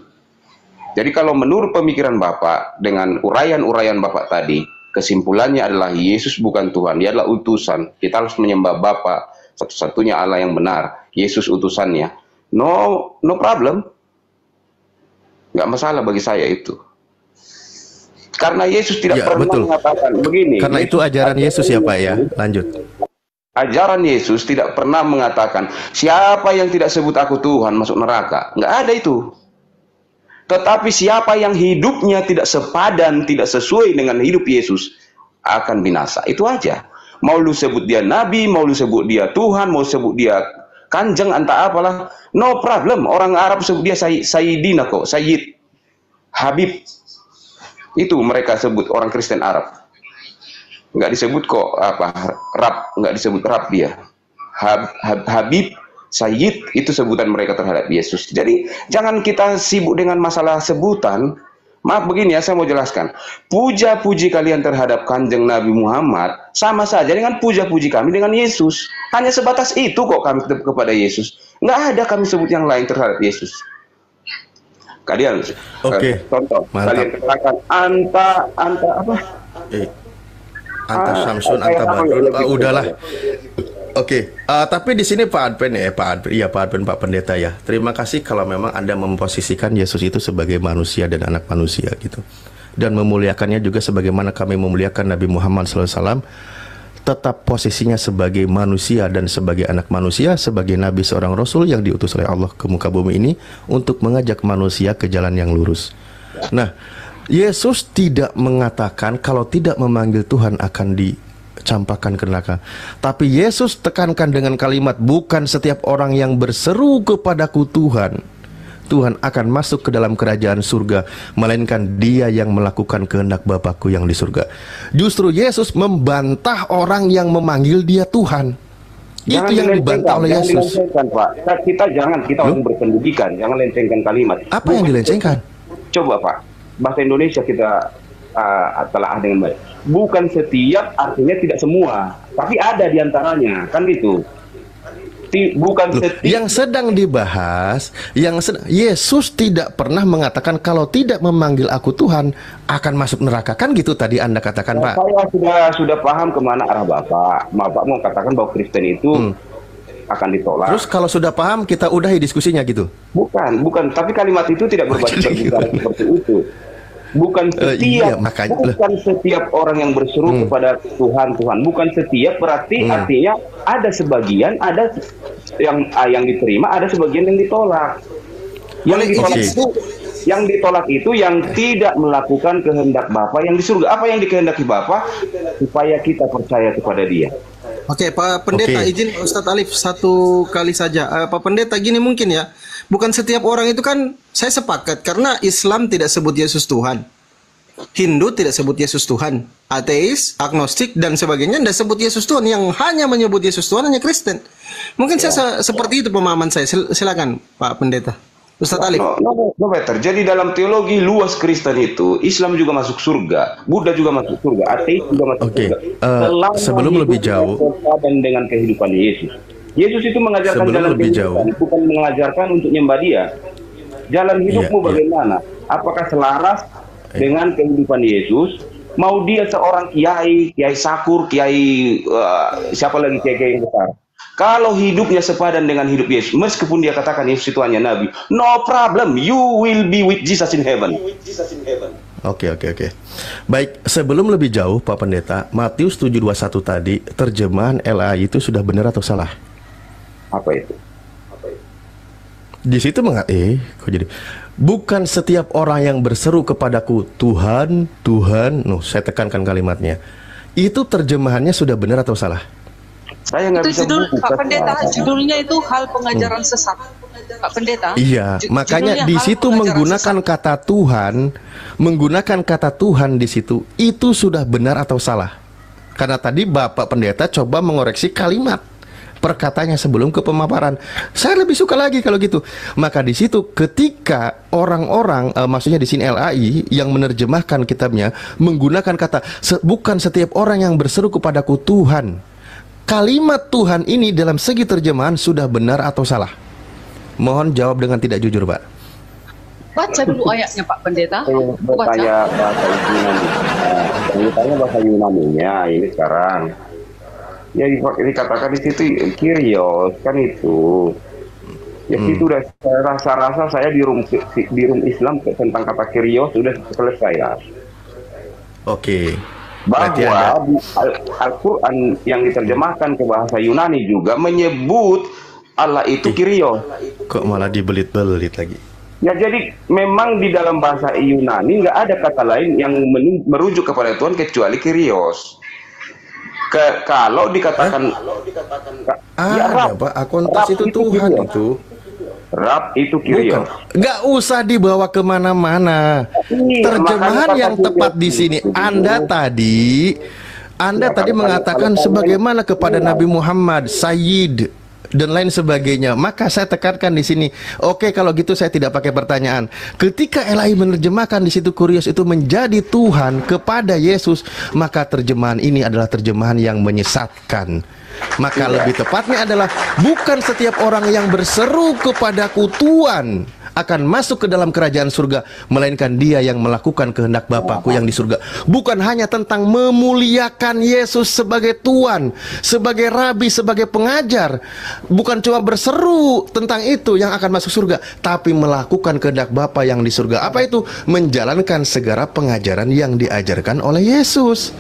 Jadi kalau menurut pemikiran Bapak, dengan uraian-uraian Bapak tadi, kesimpulannya adalah Yesus bukan Tuhan, dia adalah utusan. Kita harus menyembah Bapa, satu-satunya Allah yang benar, Yesus utusannya. No problem. Nggak masalah bagi saya itu. Karena Yesus tidak pernah mengatakan begini. Karena itu ajaran Yesus ya Pak ya. Lanjut. Ajaran Yesus tidak pernah mengatakan siapa yang tidak sebut aku Tuhan masuk neraka. Nggak ada itu. Tetapi siapa yang hidupnya tidak sepadan, tidak sesuai dengan hidup Yesus akan binasa. Itu aja. Mau lu sebut dia nabi, mau lu sebut dia Tuhan, mau sebut dia kanjeng, entah apalah, no problem. Orang Arab sebut dia Sayyidina kok, Sayyid, Habib. Itu mereka sebut orang Kristen Arab. Nggak disebut kok apa Rab, nggak disebut Rab dia. Habib, Sayyid, itu sebutan mereka terhadap Yesus. Jadi jangan kita sibuk dengan masalah sebutan. Maaf begini ya, saya mau jelaskan. Puja-puji kalian terhadap kanjeng Nabi Muhammad sama saja dengan puja-puji kami dengan Yesus. Hanya sebatas itu kok kami kepada Yesus. Nggak ada kami sebut yang lain terhadap Yesus. Kalian, contoh, kalian katakan anta apa? Anta Samsun, anta Badrun, udahlah. Tapi di sini Pak Adven, Pak Pendeta ya. Terima kasih kalau memang Anda memposisikan Yesus itu sebagai manusia dan anak manusia gitu. Dan memuliakannya juga sebagaimana kami memuliakan Nabi Muhammad SAW. Tetap posisinya sebagai manusia dan sebagai anak manusia, sebagai Nabi seorang Rasul yang diutus oleh Allah ke muka bumi ini untuk mengajak manusia ke jalan yang lurus. Nah, Yesus tidak mengatakan kalau tidak memanggil Tuhan akan dicampakkan ke neraka. Tapi Yesus tekankan dengan kalimat, bukan setiap orang yang berseru kepadaku Tuhan, Tuhan akan masuk ke dalam kerajaan surga, melainkan dia yang melakukan kehendak Bapakku yang di surga. Justru Yesus membantah orang yang memanggil dia Tuhan. Itu yang dibantah oleh Yesus. Pak. Kita orang berpendidikan, jangan lencengkan kalimat. Apa yang dilencengkan? Coba Pak, bahasa Indonesia kita telah dengan baik. Bukan setiap artinya tidak semua, tapi ada di antaranya, kan gitu. Bukan setiap. Yang sedang dibahas, Yesus tidak pernah mengatakan kalau tidak memanggil aku Tuhan akan masuk neraka, kan gitu tadi Anda katakan, Pak. Saya sudah paham kemana arah Bapak. Bapak mau katakan bahwa Kristen itu akan ditolak. Terus kalau sudah paham kita udahi diskusinya gitu? Bukan. Tapi kalimat itu tidak berbicara seperti itu. Bukan setiap, bukan setiap orang yang berseru kepada Tuhan. Bukan setiap, berarti artinya ada sebagian, ada yang diterima, ada sebagian yang ditolak. Yang ditolak itu yang tidak melakukan kehendak Bapa yang di surga. Apa yang dikehendaki Bapa? Supaya kita percaya kepada Dia. Oke, Pak Pendeta, izin Ustadz Alif satu kali saja. Pak Pendeta, gini mungkin ya, bukan setiap orang itu kan, saya sepakat, karena Islam tidak sebut Yesus Tuhan, Hindu tidak sebut Yesus Tuhan, ateis, agnostik, dan sebagainya tidak sebut Yesus Tuhan. Yang hanya menyebut Yesus Tuhan hanya Kristen. Mungkin saya seperti itu pemahaman saya. Silakan Pak Pendeta. Ustadz Alif. No better. Jadi dalam teologi luas Kristen itu, Islam juga masuk surga, Buddha juga masuk surga, ateis juga masuk surga. Sebelum lebih jauh, dan dengan kehidupan Yesus. Yesus itu mengajarkan jalan kehidupan, bukan mengajarkan untuk nyembah Dia. Jalan hidupmu bagaimana? Apakah selaras dengan kehidupan Yesus? Mau dia seorang kiai sakur, kiai siapa lagi kiai yang besar? Kalau hidupnya sepadan dengan hidup Yesus, meskipun dia katakan Yesus itu hanya nabi, no problem, you will be with Jesus in heaven. Oke. Baik, sebelum lebih jauh Pak Pendeta, Matius 7:21 tadi, terjemahan LAI itu sudah benar atau salah? Apa itu? Di situ kok jadi bukan setiap orang yang berseru kepadaku Tuhan, saya tekankan kalimatnya. Itu terjemahannya sudah benar atau salah? Saya nggak bisa judul Pak Pendeta, judulnya itu hal pengajaran sesat. Pak Pendeta. Iya, makanya di situ menggunakan kata Tuhan di situ itu sudah benar atau salah? Karena tadi Bapak Pendeta coba mengoreksi kalimat perkataannya sebelum ke pemaparan. Saya lebih suka lagi kalau gitu. Maka di situ ketika orang-orang maksudnya di sini LAI yang menerjemahkan kitabnya menggunakan kata bukan setiap orang yang berseru kepadaku Tuhan. Kalimat Tuhan ini dalam segi terjemahan sudah benar atau salah? Mohon jawab dengan tidak jujur, Pak. Baca dulu ayatnya Pak Pendeta. Bertanya bahasa Yunani. Tanya bahasa Yunaninya ini sekarang. Ya dikatakan di situ Kyrios kan itu. Ya itu udah rasa saya di room Islam tentang kata Kyrios sudah selesai ya. Oke. bahwa Al-Quran yang diterjemahkan ke bahasa Yunani juga menyebut Allah itu Kyrios. Kok malah dibelit-belit lagi? Ya, jadi memang di dalam bahasa Yunani nggak ada kata lain yang merujuk kepada Tuhan kecuali Kyrios. Kalau dikatakan ada Pak, akontas itu Tuhan Kyrios. itu. Rab itu Kyrios. Nggak usah dibawa kemana-mana. Terjemahan yang tepat di sini. Anda tadi mengatakan sebagaimana kepada Nabi Muhammad, Sayyid dan lain sebagainya. Maka saya tekankan di sini. Oke, kalau gitu saya tidak pakai pertanyaan. Ketika Elahi menerjemahkan di situ Kyrios itu menjadi Tuhan kepada Yesus, maka terjemahan ini adalah terjemahan yang menyesatkan. Maka lebih tepatnya adalah bukan setiap orang yang berseru kepadaku Tuhan akan masuk ke dalam kerajaan surga, melainkan dia yang melakukan kehendak Bapakku yang di surga. Bukan hanya tentang memuliakan Yesus sebagai Tuhan, sebagai Rabi, sebagai pengajar. Bukan cuma berseru tentang itu yang akan masuk surga, tapi melakukan kehendak Bapa yang di surga. Apa itu? Menjalankan segala pengajaran yang diajarkan oleh Yesus.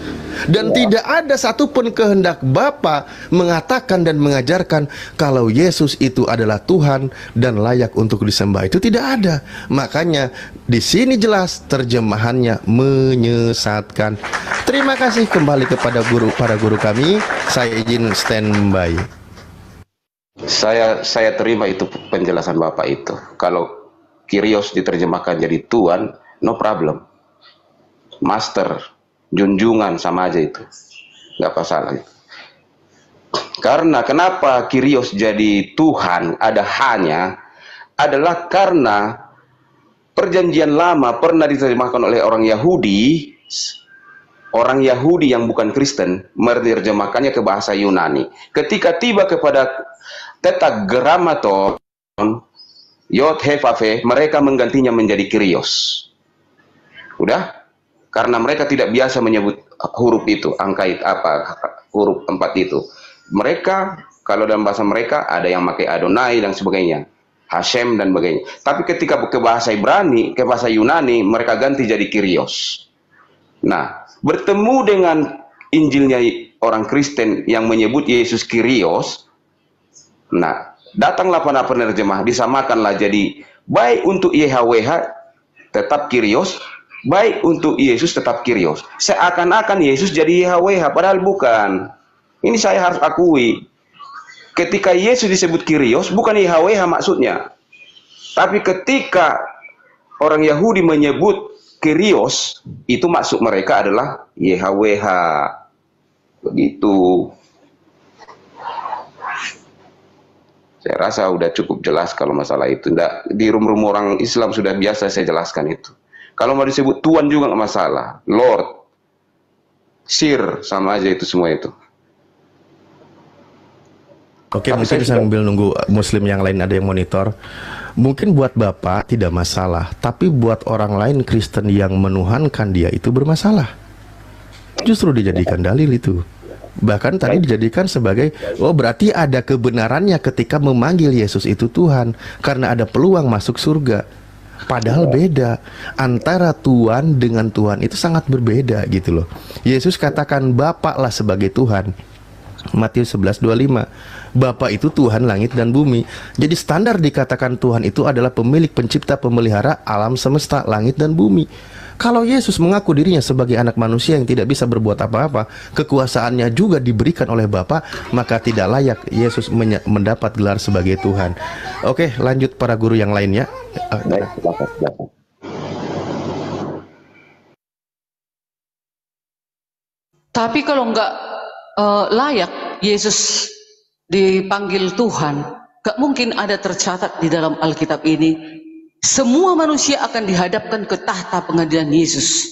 Dan tidak ada satupun kehendak Bapa mengatakan dan mengajarkan kalau Yesus itu adalah Tuhan dan layak untuk disembah. Itu tidak ada. Makanya di sini jelas terjemahannya menyesatkan. Terima kasih kembali kepada para guru kami. Saya izin standby. Saya terima itu penjelasan Bapak itu. Kalau Kyrios diterjemahkan jadi Tuhan, no problem. Master, junjungan sama aja itu, nggak masalah. Karena kenapa Kyrios jadi Tuhan adalah karena perjanjian lama pernah diterjemahkan oleh orang Yahudi yang bukan Kristen, menerjemahkannya ke bahasa Yunani. Ketika tiba kepada Tetragrammaton Yod He Vav He, mereka menggantinya menjadi Kyrios. Udah? Karena mereka tidak biasa menyebut huruf itu, huruf 4 itu. Mereka, kalau dalam bahasa mereka, ada yang pakai Adonai dan sebagainya, Hashem dan sebagainya. Tapi ketika ke bahasa Ibrani, ke bahasa Yunani, mereka ganti jadi Kyrios. Nah, bertemu dengan Injilnya orang Kristen yang menyebut Yesus Kyrios, nah, datanglah para penerjemah, disamakanlah jadi baik untuk YHWH tetap Kyrios, baik untuk Yesus tetap Kyrios. Seakan-akan Yesus jadi YHWH, padahal bukan. Ini saya harus akui. Ketika Yesus disebut Kyrios, bukan YHWH maksudnya. Tapi ketika orang Yahudi menyebut Kyrios, itu maksud mereka adalah YHWH. Begitu. Saya rasa udah cukup jelas kalau masalah itu. Di room-room orang Islam sudah biasa saya jelaskan itu. Kalau mau disebut Tuhan juga nggak masalah. Lord, Sir, sama aja itu semua itu. Oke, mungkin sambil nunggu Muslim yang lain ada yang monitor. Mungkin buat Bapak tidak masalah, tapi buat orang lain Kristen yang menuhankan dia itu bermasalah. Justru dijadikan dalil itu. Bahkan tadi dijadikan sebagai, oh berarti ada kebenarannya ketika memanggil Yesus itu Tuhan, karena ada peluang masuk surga. Padahal beda. Antara Tuhan dengan Tuhan itu sangat berbeda gitu loh. Yesus katakan Bapa lah sebagai Tuhan. Matius 11:25. Bapa itu Tuhan langit dan bumi. Jadi standar dikatakan Tuhan itu adalah pemilik, pencipta, pemelihara alam semesta, langit dan bumi. Kalau Yesus mengaku dirinya sebagai anak manusia yang tidak bisa berbuat apa-apa, kekuasaannya juga diberikan oleh Bapa, maka tidak layak Yesus mendapat gelar sebagai Tuhan. Oke, lanjut para guru yang lainnya. Tapi kalau nggak layak Yesus dipanggil Tuhan, gak mungkin ada tercatat di dalam Alkitab ini. Semua manusia akan dihadapkan ke tahta pengadilan Yesus.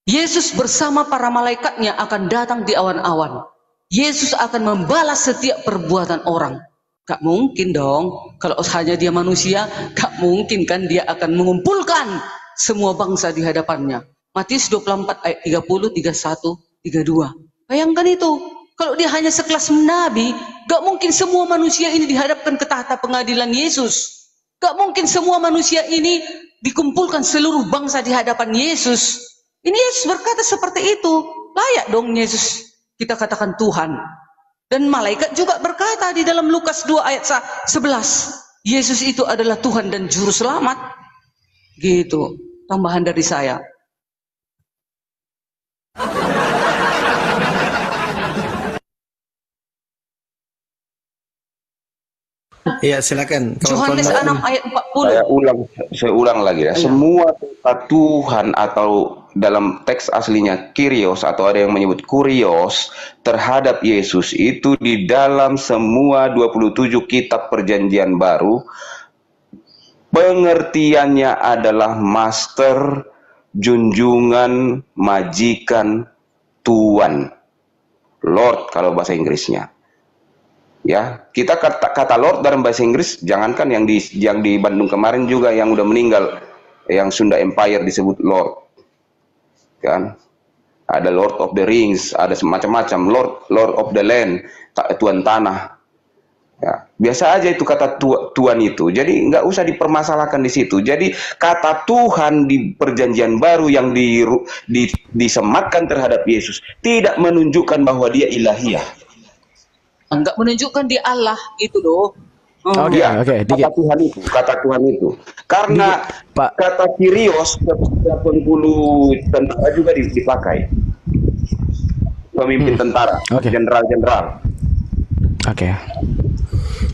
Yesus bersama para malaikatnya akan datang di awan-awan. Yesus akan membalas setiap perbuatan orang. Gak mungkin dong, kalau hanya dia manusia, gak mungkin kan dia akan mengumpulkan semua bangsa di hadapannya. Matius 24 ayat 30, 31, 32. Bayangkan itu. Kalau dia hanya sekelas nabi, gak mungkin semua manusia ini dihadapkan ke tahta pengadilan Yesus. Gak mungkin semua manusia ini dikumpulkan seluruh bangsa di hadapan Yesus. Ini Yesus berkata seperti itu. layak dong Yesus kita katakan Tuhan. Dan malaikat juga berkata di dalam Lukas 2 ayat 11, Yesus itu adalah Tuhan dan Juru Selamat. Gitu, tambahan dari saya. Iya, silakan. Yohanes 6 ayat 40. Saya ulang lagi ya. Semua kata Tuhan atau dalam teks aslinya Kyrios atau ada yang menyebut Kurios terhadap Yesus itu di dalam semua 27 kitab Perjanjian Baru pengertiannya adalah master, junjungan, majikan, tuan. Lord kalau bahasa Inggrisnya. Ya, kita kata Lord dalam bahasa Inggris, jangankan yang di Bandung kemarin juga yang udah meninggal, yang Sunda Empire disebut Lord, kan? Ada Lord of the Rings, ada semacam-macam Lord of the Land, tuan tanah. Ya, biasa aja itu kata tuan itu. Jadi nggak usah dipermasalahkan di situ. Jadi kata Tuhan di Perjanjian Baru yang disematkan terhadap Yesus tidak menunjukkan bahwa dia ilahiyah. Enggak menunjukkan dia Allah gitu loh. Oke, kata Tuhan itu. Karena kata Kyrios 80 tentara juga dipakai. Pemimpin tentara, jenderal-jenderal. Oke.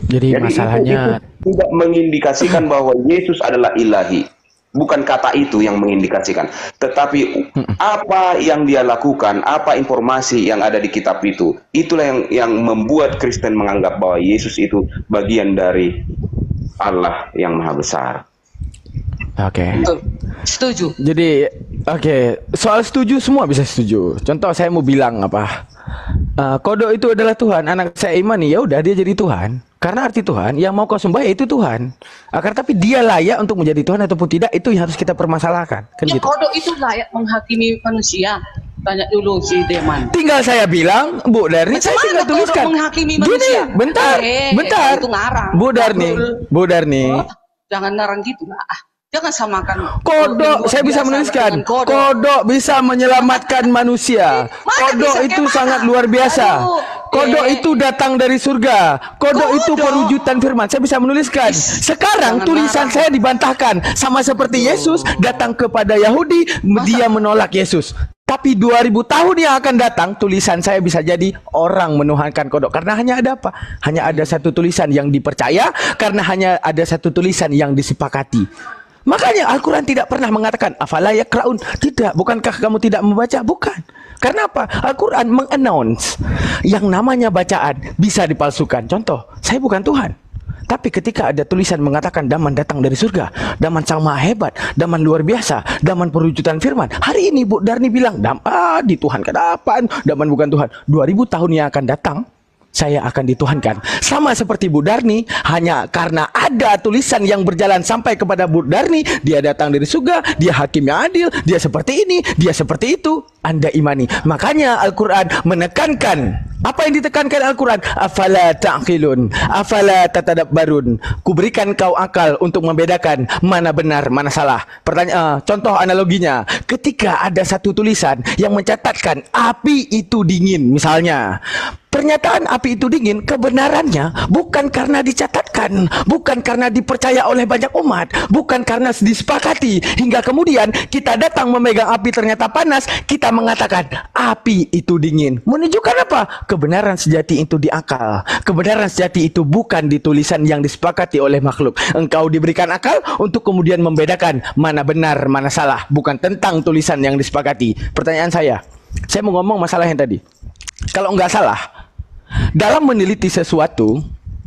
Jadi masalahnya itu tidak mengindikasikan bahwa Yesus adalah ilahi. Bukan kata itu yang mengindikasikan, tetapi apa yang dia lakukan, apa informasi yang ada di kitab itu, itulah yang membuat Kristen menganggap bahwa Yesus itu bagian dari Allah yang Maha Besar. Oke. Setuju. Jadi soal setuju semua bisa setuju. Contoh saya mau bilang apa? Kodok itu adalah Tuhan, anak saya imani, ya udah dia jadi Tuhan. Karena arti Tuhan yang mau kau sembah itu Tuhan. Tapi dia layak untuk menjadi Tuhan ataupun tidak, itu yang harus kita permasalahkan. Kan ya, gitu. Kodok itu layak menghakimi manusia. Tanya dulu si Deman. Tinggal saya bilang, Bu Darni, saya tinggal tuliskan. Menghakimi manusia? Gini, bentar. Itu ngarang. Bu Darni. Jangan ngarang gitu lah. Jangan samakan kodok. Saya bisa menuliskan kodok bisa menyelamatkan manusia. Kodok itu sangat luar biasa. Kodok itu datang dari surga. Kodok itu perwujudan firman. Saya bisa menuliskan. Sekarang tulisan saya dibantahkan. Sama seperti Yesus datang kepada Yahudi, dia menolak Yesus. Tapi 2000 tahun yang akan datang, tulisan saya bisa jadi orang menuhankan kodok. Karena hanya ada apa? Hanya ada satu tulisan yang dipercaya, karena hanya ada satu tulisan yang disepakati. Makanya Al-Quran tidak pernah mengatakan afala yakraun. Tidak, bukankah kamu tidak membaca? Bukan. Karena apa? Al-Quran mengannounce yang namanya bacaan bisa dipalsukan. Contoh, saya bukan Tuhan. Tapi ketika ada tulisan mengatakan daman datang dari surga, daman sang maha hebat, daman luar biasa, daman perwujudan firman. Hari ini Bu Darni bilang, dituhankan apaan? Daman bukan Tuhan. 2000 tahun yang akan datang, saya akan dituhankan. Sama seperti Bu Darni, hanya karena ada tulisan yang berjalan sampai kepada Bu Darni, dia datang dari surga, dia hakim yang adil, dia seperti ini, dia seperti itu, Anda imani. Makanya Al-Quran menekankan, apa yang ditekankan Al-Quran? Afala ta'qilun, afala tatadabbarun. Kuberikan kau akal untuk membedakan mana benar, mana salah. Contoh analoginya, ketika ada satu tulisan yang mencatatkan api itu dingin, misalnya, pernyataan api itu dingin, kebenarannya bukan karena dicatatkan, bukan karena dipercaya oleh banyak umat, bukan karena disepakati, hingga kemudian kita datang memegang api ternyata panas, kita mengatakan api itu dingin. Menunjukkan apa? Kebenaran sejati itu di akal. Kebenaran sejati itu bukan di tulisan yang disepakati oleh makhluk. Engkau diberikan akal untuk kemudian membedakan mana benar, mana salah, bukan tentang tulisan yang disepakati. Pertanyaan saya mau ngomong masalah yang tadi. Kalau nggak salah, dalam meneliti sesuatu,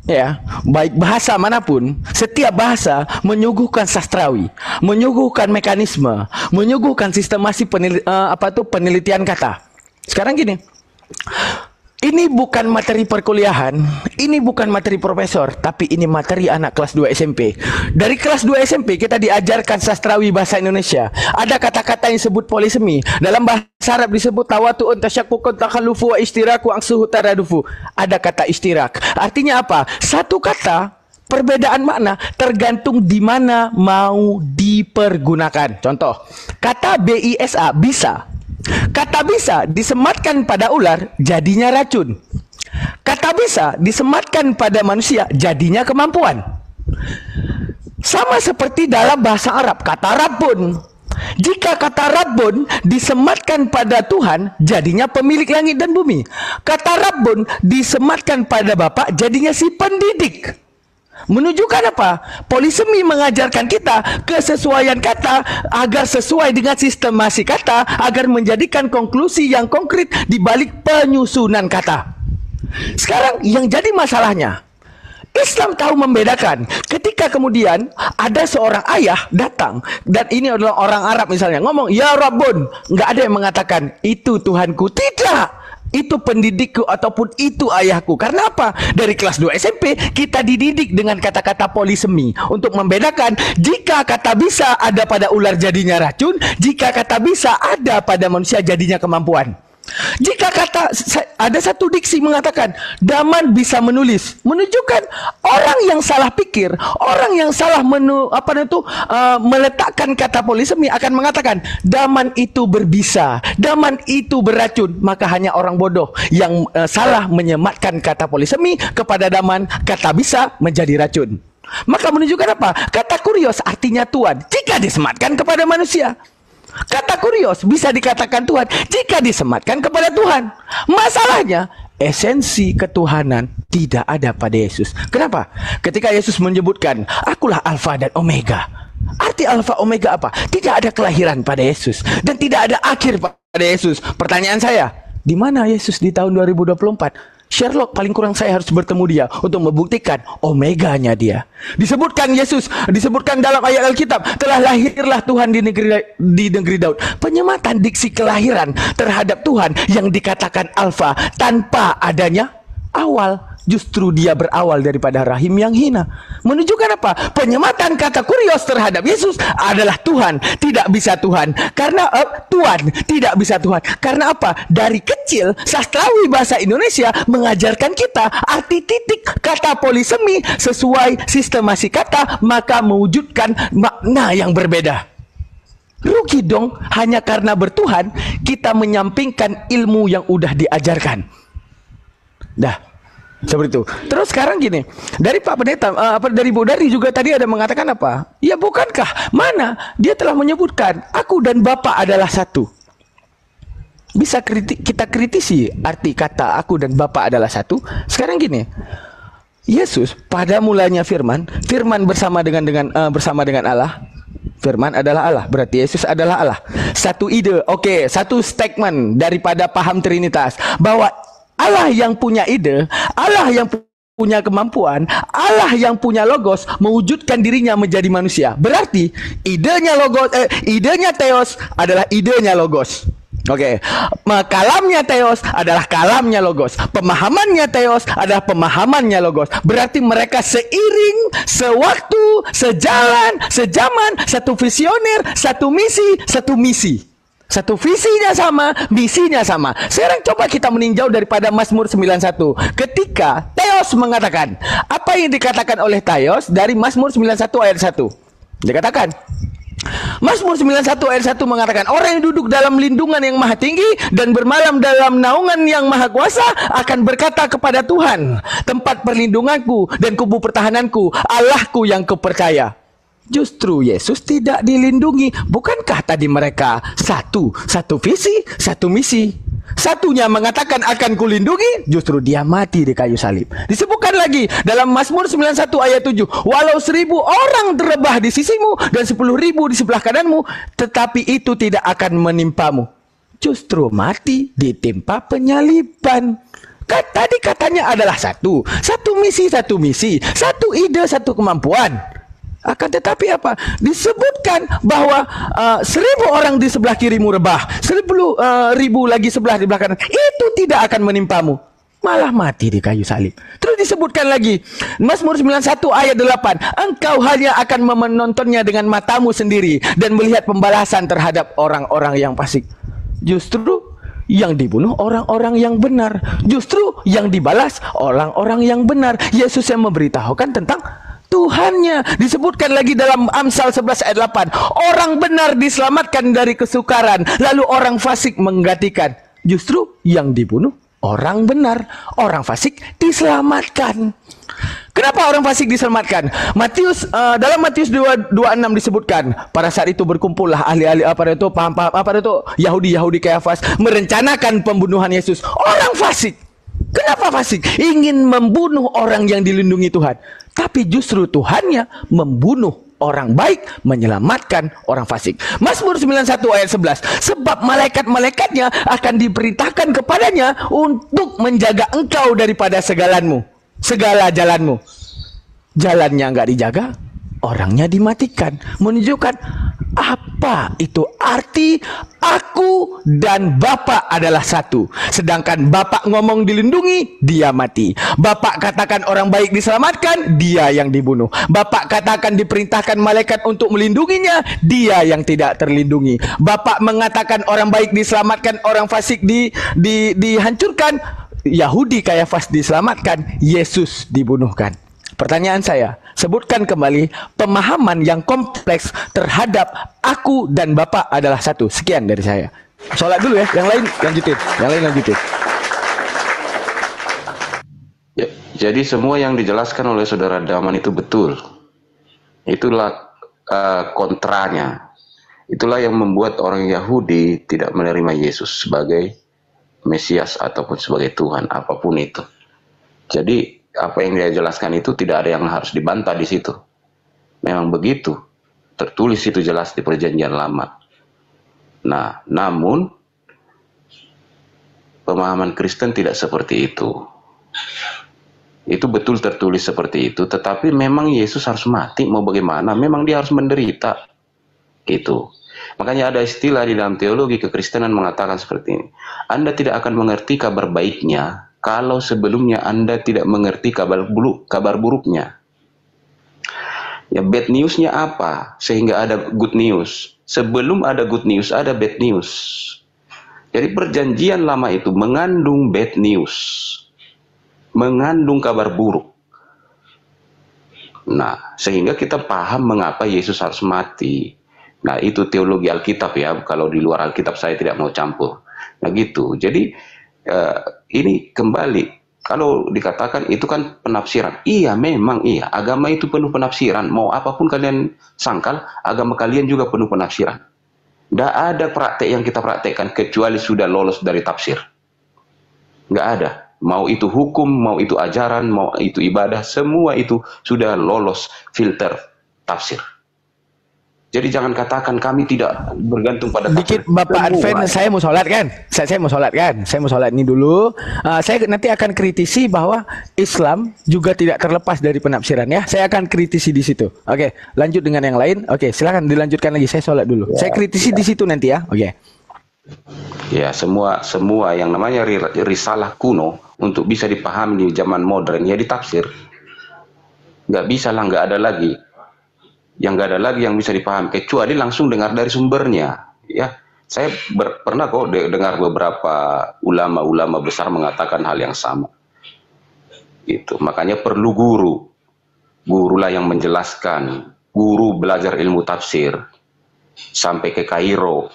ya, baik bahasa manapun, setiap bahasa menyuguhkan sastrawi, menyuguhkan mekanisme, menyuguhkan sistemasi penelitian kata. Sekarang gini, ini bukan materi perkuliahan, ini bukan materi profesor, tapi ini materi anak kelas 2 SMP. Dari kelas 2 SMP kita diajarkan sastrawi bahasa Indonesia. Ada kata-kata yang disebut polisemi. Dalam bahasa Arab disebut tawatu'un, tasyakkukun, takhallufu wa istiraku angsuhu taradufu. Ada kata istirak. Artinya apa? Satu kata, perbedaan makna tergantung di mana mau dipergunakan. Contoh, kata bisa. Kata bisa disematkan pada ular, jadinya racun. Kata bisa disematkan pada manusia, jadinya kemampuan. Sama seperti dalam bahasa Arab, kata Rabbun. Jika kata Rabbun disematkan pada Tuhan, jadinya pemilik langit dan bumi. Kata Rabbun disematkan pada Bapa, jadinya si pendidik. Menunjukkan apa? Polisemi mengajarkan kita kesesuaian kata agar sesuai dengan sistemasi kata, agar menjadikan konklusi yang konkret di balik penyusunan kata. Sekarang yang jadi masalahnya, Islam tahu membedakan. Ketika kemudian ada seorang ayah datang, dan ini adalah orang Arab misalnya, ngomong, ya Rabbun, nggak ada yang mengatakan, itu Tuhanku. Tidak. Itu pendidikku ataupun itu ayahku. Karena apa? Dari kelas 2 SMP kita dididik dengan kata-kata polisemi untuk membedakan jika kata bisa ada pada ular jadinya racun, jika kata bisa ada pada manusia jadinya kemampuan. Jika kata ada satu diksi mengatakan Daman bisa menulis, menunjukkan orang yang salah pikir, orang yang salah meletakkan kata polisemi akan mengatakan Daman itu berbisa, Daman itu beracun. Maka hanya orang bodoh yang salah menyematkan kata polisemi kepada Daman, kata bisa menjadi racun. Maka menunjukkan apa? Kata kurios artinya Tuhan jika disematkan kepada manusia. Kata kurios bisa dikatakan Tuhan jika disematkan kepada Tuhan. Masalahnya, esensi ketuhanan tidak ada pada Yesus. Kenapa? Ketika Yesus menyebutkan, akulah Alfa dan Omega. Arti Alfa Omega apa? Tidak ada kelahiran pada Yesus dan tidak ada akhir pada Yesus. Pertanyaan saya, di mana Yesus di tahun 2024? Sherlock, paling kurang saya harus bertemu dia untuk membuktikan omeganya dia. Disebutkan Yesus, disebutkan dalam ayat Alkitab, telah lahirlah Tuhan di negeri Daud. Penyematan diksi kelahiran terhadap Tuhan yang dikatakan Alfa tanpa adanya awal. Justru dia berawal daripada rahim yang hina. Menunjukkan apa? Penyematan kata kurios terhadap Yesus adalah Tuhan tidak bisa Tuhan. Karena Tuhan tidak bisa Tuhan. Karena apa? Dari kecil sastrawi bahasa Indonesia mengajarkan kita arti titik kata polisemi sesuai sistemasi kata, maka mewujudkan makna yang berbeda. Rugi dong, hanya karena bertuhan kita menyampingkan ilmu yang udah diajarkan. Dah. Seperti itu. Terus sekarang gini, dari Pak Pendeta, dari Bu Dari juga tadi ada mengatakan apa? Ya bukankah? Mana? Dia telah menyebutkan, aku dan Bapa adalah satu. Bisa kita kritisi arti kata aku dan Bapa adalah satu. Sekarang gini, Yesus pada mulanya firman bersama dengan Allah. Firman adalah Allah, berarti Yesus adalah Allah. Satu ide, oke, satu statement daripada paham Trinitas bahwa Allah yang punya ide, Allah yang punya kemampuan, Allah yang punya logos mewujudkan dirinya menjadi manusia. Berarti idenya Theos adalah idenya logos. Oke. Kalamnya Theos adalah kalamnya logos. Pemahamannya Theos adalah pemahamannya logos. Berarti mereka seiring, sewaktu, sejalan, sejaman, satu visioner, satu misi. Satu visinya sama, misinya sama. Sekarang coba kita meninjau daripada Mazmur 91. Ketika Theos mengatakan, apa yang dikatakan oleh Theos dari Mazmur 91 ayat 1? Dikatakan, Mazmur 91 ayat 1 mengatakan, orang yang duduk dalam lindungan yang maha tinggi dan bermalam dalam naungan yang maha kuasa akan berkata kepada Tuhan, tempat perlindunganku dan kubu pertahananku, Allahku yang kupercaya. Justru Yesus tidak dilindungi. Bukankah tadi mereka satu visi, satu misi? Satunya mengatakan akan kulindungi, justru dia mati di kayu salib. Disebutkan lagi dalam Mazmur 91 ayat 7, walau 1000 orang terrebah di sisimu dan 10.000 di sebelah kananmu, tetapi itu tidak akan menimpamu. Justru mati ditimpa penyaliban. Tadi katanya adalah satu misi, satu ide, satu kemampuan. Akan tetapi apa? Disebutkan bahwa 1000 orang di sebelah kirimu rebah, 1000 lagi sebelah di belakang, itu tidak akan menimpamu, malah mati di kayu salib. Terus disebutkan lagi Mazmur 91 ayat 8, engkau hanya akan menontonnya dengan matamu sendiri dan melihat pembalasan terhadap orang-orang yang fasik. Justru yang dibunuh orang-orang yang benar, justru yang dibalas orang-orang yang benar. Yesus yang memberitahukan tentang Tuhannya. Disebutkan lagi dalam Amsal 11 ayat 8. Orang benar diselamatkan dari kesukaran, lalu orang fasik menggantikan. Justru yang dibunuh orang benar, orang fasik diselamatkan. Kenapa orang fasik diselamatkan? Dalam Matius 2:26 disebutkan, pada saat itu berkumpullah ahli-ahli Yahudi Kayafas merencanakan pembunuhan Yesus. Orang fasik. Kenapa fasik? Ingin membunuh orang yang dilindungi Tuhan. Tapi justru Tuhannya membunuh orang baik, menyelamatkan orang fasik. Mazmur 91 ayat 11. Sebab malaikat-malaikatnya akan diperintahkan kepadanya untuk menjaga engkau daripada segala jalanmu. Jalannya nggak dijaga, orangnya dimatikan. Menunjukkan apa itu arti aku dan Bapa adalah satu. Sedangkan Bapa ngomong dilindungi, dia mati. Bapa katakan orang baik diselamatkan, dia yang dibunuh. Bapa katakan diperintahkan malaikat untuk melindunginya, dia yang tidak terlindungi. Bapa mengatakan orang baik diselamatkan, orang fasik dihancurkan. Yahudi Kayafas diselamatkan, Yesus dibunuhkan. Pertanyaan saya, sebutkan kembali pemahaman yang kompleks terhadap aku dan Bapa adalah satu. Sekian dari saya. Sholat dulu ya, yang lain lanjutin. Ya, jadi semua yang dijelaskan oleh saudara Daman itu betul. Itulah kontranya. Itulah yang membuat orang Yahudi tidak menerima Yesus sebagai Mesias ataupun sebagai Tuhan, apapun itu. Jadi apa yang dia jelaskan itu tidak ada yang harus dibantah di situ. Memang begitu. Tertulis itu jelas di Perjanjian Lama. Nah, namun pemahaman Kristen tidak seperti itu. Itu betul tertulis seperti itu, tetapi memang Yesus harus mati, mau bagaimana? Memang dia harus menderita. Gitu. Makanya ada istilah di dalam teologi kekristenan mengatakan seperti ini. Anda tidak akan mengerti kabar baiknya kalau sebelumnya Anda tidak mengerti kabar buruknya. Ya, bad newsnya apa? Sehingga ada good news. Sebelum ada good news, ada bad news. Jadi Perjanjian Lama itu mengandung bad news. Mengandung kabar buruk. Nah, sehingga kita paham mengapa Yesus harus mati. Nah, itu teologi Alkitab ya. Kalau di luar Alkitab saya tidak mau campur. Nah, gitu. Jadi ini kembali, kalau dikatakan itu kan penafsiran. Iya, memang iya. Agama itu penuh penafsiran. Mau apapun kalian sangkal, agama kalian juga penuh penafsiran. Nggak ada praktek yang kita praktekkan kecuali sudah lolos dari tafsir. Nggak ada. Mau itu hukum, mau itu ajaran, mau itu ibadah, semua itu sudah lolos filter tafsir. Jadi jangan katakan kami tidak bergantung pada dikit Bapak Advent, saya mau sholat kan? Saya mau sholat kan? Saya mau sholat ini dulu. Saya nanti akan kritisi bahwa Islam juga tidak terlepas dari penafsiran ya. Saya akan kritisi di situ. Oke, lanjut dengan yang lain. Oke, silakan dilanjutkan lagi. Saya sholat dulu. Ya, saya kritisi di situ nanti ya. Oke. Ya, semua yang namanya risalah kuno untuk bisa dipahami di zaman modern ya ditafsir. Nggak bisa lah, nggak ada lagi. Yang nggak ada lagi yang bisa dipahami kecuali langsung dengar dari sumbernya ya. Saya pernah kok dengar beberapa ulama besar mengatakan hal yang sama itu. Makanya perlu gurulah yang menjelaskan. Guru belajar ilmu tafsir sampai ke Kairo,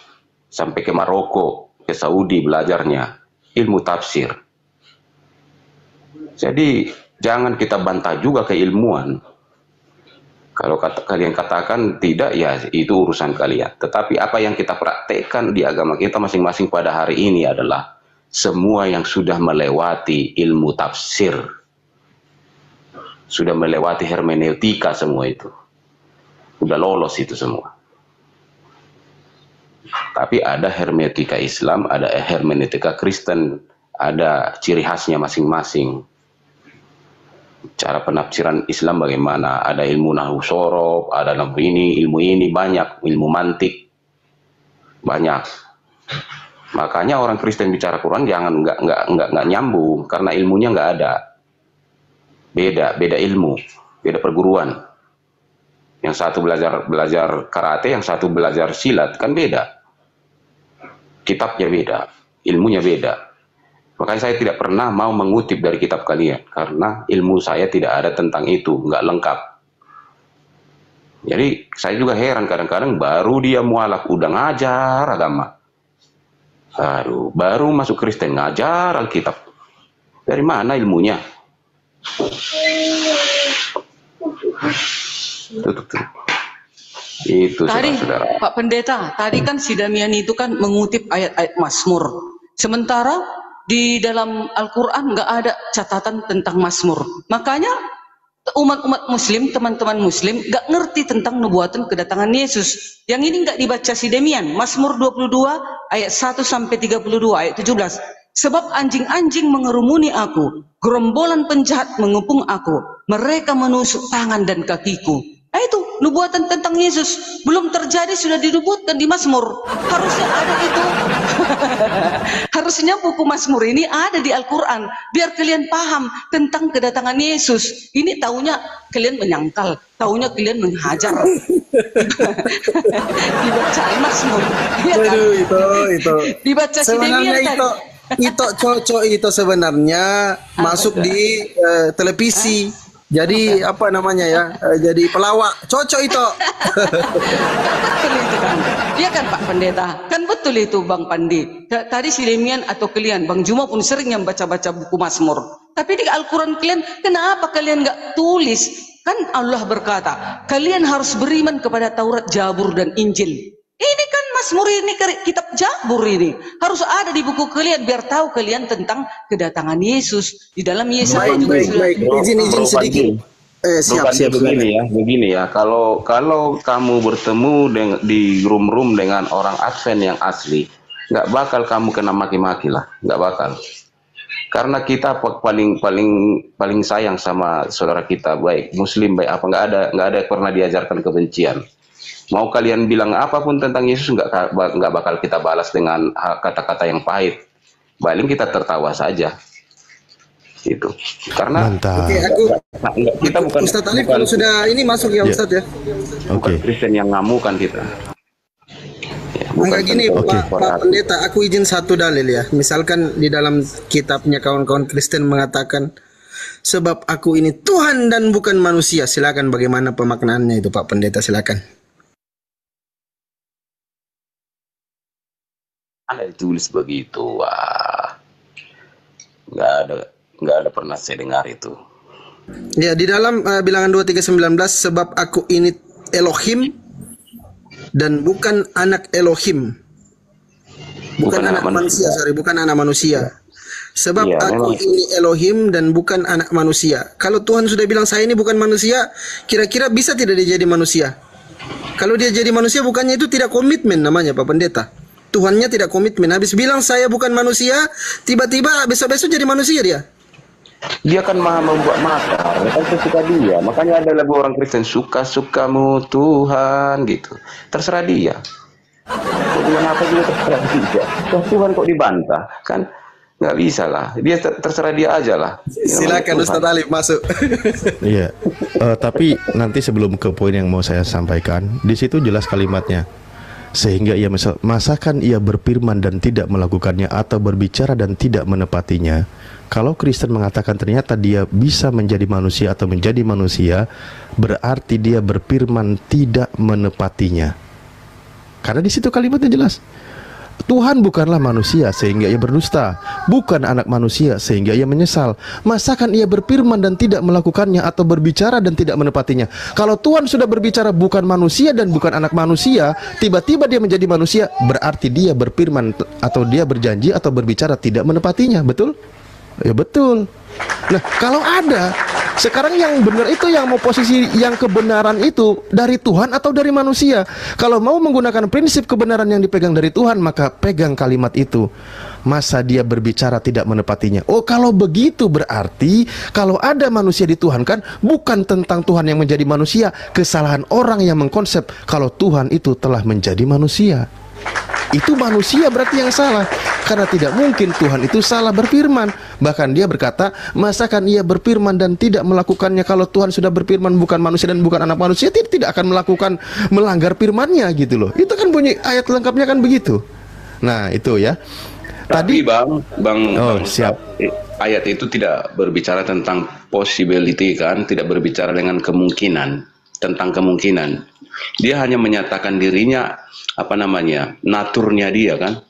sampai ke Maroko, ke Saudi belajarnya ilmu tafsir. Jadi jangan kita bantah juga keilmuan. Kalau kalian katakan tidak, ya itu urusan kalian. Tetapi apa yang kita praktekkan di agama kita masing-masing pada hari ini adalah semua yang sudah melewati ilmu tafsir. Sudah melewati hermeneutika semua itu. Sudah lolos itu semua. Tapi ada hermeneutika Islam, ada hermeneutika Kristen, ada ciri khasnya masing-masing. Cara penafsiran Islam bagaimana? Ada ilmu nahwu sorof, ada ilmu ini banyak, ilmu mantik banyak. Makanya orang Kristen bicara Quran jangan nggak nyambung karena ilmunya nggak ada. Beda ilmu, beda perguruan. Yang satu belajar karate, yang satu belajar silat, kan beda. Kitabnya beda, ilmunya beda. Makanya saya tidak pernah mau mengutip dari kitab kalian karena ilmu saya tidak ada tentang itu, nggak lengkap. Jadi saya juga heran kadang-kadang baru dia mualaf udah ngajar agama. Aduh, baru masuk Kristen ngajar Alkitab. Dari mana ilmunya? Tutup. Itu tadi, saudara. Pak Pendeta, tadi kan si Damian itu kan mengutip ayat-ayat Mazmur. Sementara di dalam Al-Quran nggak ada catatan tentang Mazmur. Makanya umat-umat Muslim, teman-teman Muslim, nggak ngerti tentang nubuatan kedatangan Yesus. Yang ini nggak dibaca si Damian. Mazmur 22 ayat 1 sampai 32 ayat 17. Sebab anjing-anjing mengerumuni aku, gerombolan penjahat mengepung aku, mereka menusuk tangan dan kakiku. Nah itu nubuatan tentang Yesus belum terjadi sudah dinubuatkan di Mazmur. Harusnya ada itu. Harusnya buku Mazmur ini ada di Al-Quran biar kalian paham tentang kedatangan Yesus. Ini taunya kalian menyangkal, taunya kalian menghajar. Dibaca Mazmur. Ya kan? Itu. Dibaca si Damian itu cocok itu sebenarnya masuk di televisi. Jadi apa namanya ya? Jadi pelawak. Cocok itu. Betul itu kan. Iya kan Pak Pendeta? Kan betul itu Bang Pandi. Tadi si Demian atau kalian, Bang Juma pun sering yang baca-baca buku Mazmur. Tapi di Al-Quran kalian, kenapa kalian nggak tulis? Kan Allah berkata, kalian harus beriman kepada Taurat, Jabur, dan Injil. Ini kan Mazmur ini kitab Jabur ini. Harus ada di buku kalian biar tahu kalian tentang kedatangan Yesus. Di dalam Yesaya juga sudah. Baik. Izin sedikit. Siap. Begini ya. Kalau kamu bertemu di room dengan orang Advent yang asli, nggak bakal kamu kena maki-maki lah, nggak bakal. Karena kita paling sayang sama saudara kita, baik Muslim baik apa, nggak ada pernah diajarkan kebencian. Mau kalian bilang apapun tentang Yesus nggak bakal kita balas dengan kata-kata yang pahit. Paling kita tertawa saja. Itu. Karena kita bukan Ustadz Alif kalau sudah ini masuk ya Ustadz ya. Bukan Kristen yang ngamukan kita. Ya, enggak gini Pak Pendeta, aku izin satu dalil ya. Misalkan di dalam kitabnya kawan-kawan Kristen mengatakan sebab aku ini Tuhan dan bukan manusia. Silakan bagaimana pemaknaannya itu Pak Pendeta, silakan. Ada ditulis begitu, wah, nggak ada pernah saya dengar itu. Ya di dalam Bilangan 23:19 sebab aku ini Elohim dan bukan anak Elohim, bukan anak manusia. Bukan anak manusia. Sebab aku ini Elohim dan bukan anak manusia. Kalau Tuhan sudah bilang saya ini bukan manusia, kira-kira bisa tidak dia jadi manusia? Kalau dia jadi manusia, bukannya itu tidak komitmen namanya Pak Pendeta? Tuhannya tidak komitmen. Habis bilang saya bukan manusia, tiba-tiba besok-besok jadi manusia dia. Dia kan maha membuat makar, kan sesuka dia. Makanya ada lagu orang Kristen, suka-sukamu Tuhan gitu. Terserah dia. Tuhan apa juga terserah dia. Tuhan kok dibantah? Kan nggak bisa lah. Dia terserah dia aja lah. Silakan Ustadz Alif masuk. Iya. Tapi nanti sebelum ke poin yang mau saya sampaikan, di situ jelas kalimatnya. Sehingga ia masakan ia berfirman dan tidak melakukannya, atau berbicara dan tidak menepatinya. Kalau Kristen mengatakan ternyata dia bisa menjadi manusia atau menjadi manusia, berarti dia berfirman tidak menepatinya. Karena di situ kalimatnya jelas. Tuhan bukanlah manusia sehingga ia berdusta, bukan anak manusia sehingga ia menyesal. Masakan ia berfirman dan tidak melakukannya, atau berbicara dan tidak menepatinya? Kalau Tuhan sudah berbicara bukan manusia dan bukan anak manusia, tiba-tiba dia menjadi manusia, berarti dia berfirman atau dia berjanji atau berbicara tidak menepatinya. Betul? Ya betul. Nah, kalau ada sekarang yang benar itu, yang mau posisi yang kebenaran itu dari Tuhan atau dari manusia? Kalau mau menggunakan prinsip kebenaran yang dipegang dari Tuhan, maka pegang kalimat itu. Masa dia berbicara tidak menepatinya? Oh, kalau begitu berarti kalau ada manusia dituhankan, bukan tentang Tuhan yang menjadi manusia. Kesalahan orang yang mengkonsep kalau Tuhan itu telah menjadi manusia. Itu manusia berarti yang salah, karena tidak mungkin Tuhan itu salah berfirman. Bahkan dia berkata, masakan ia berfirman dan tidak melakukannya? Kalau Tuhan sudah berfirman bukan manusia dan bukan anak manusia, tidak akan melanggar firman-Nya gitu loh. Itu kan bunyi ayat lengkapnya kan begitu. Nah itu ya. Tadi bang, siap. Ayat itu tidak berbicara tentang possibility kan, tidak berbicara dengan kemungkinan, tentang kemungkinan. Dia hanya menyatakan dirinya, apa namanya, naturnya dia kan,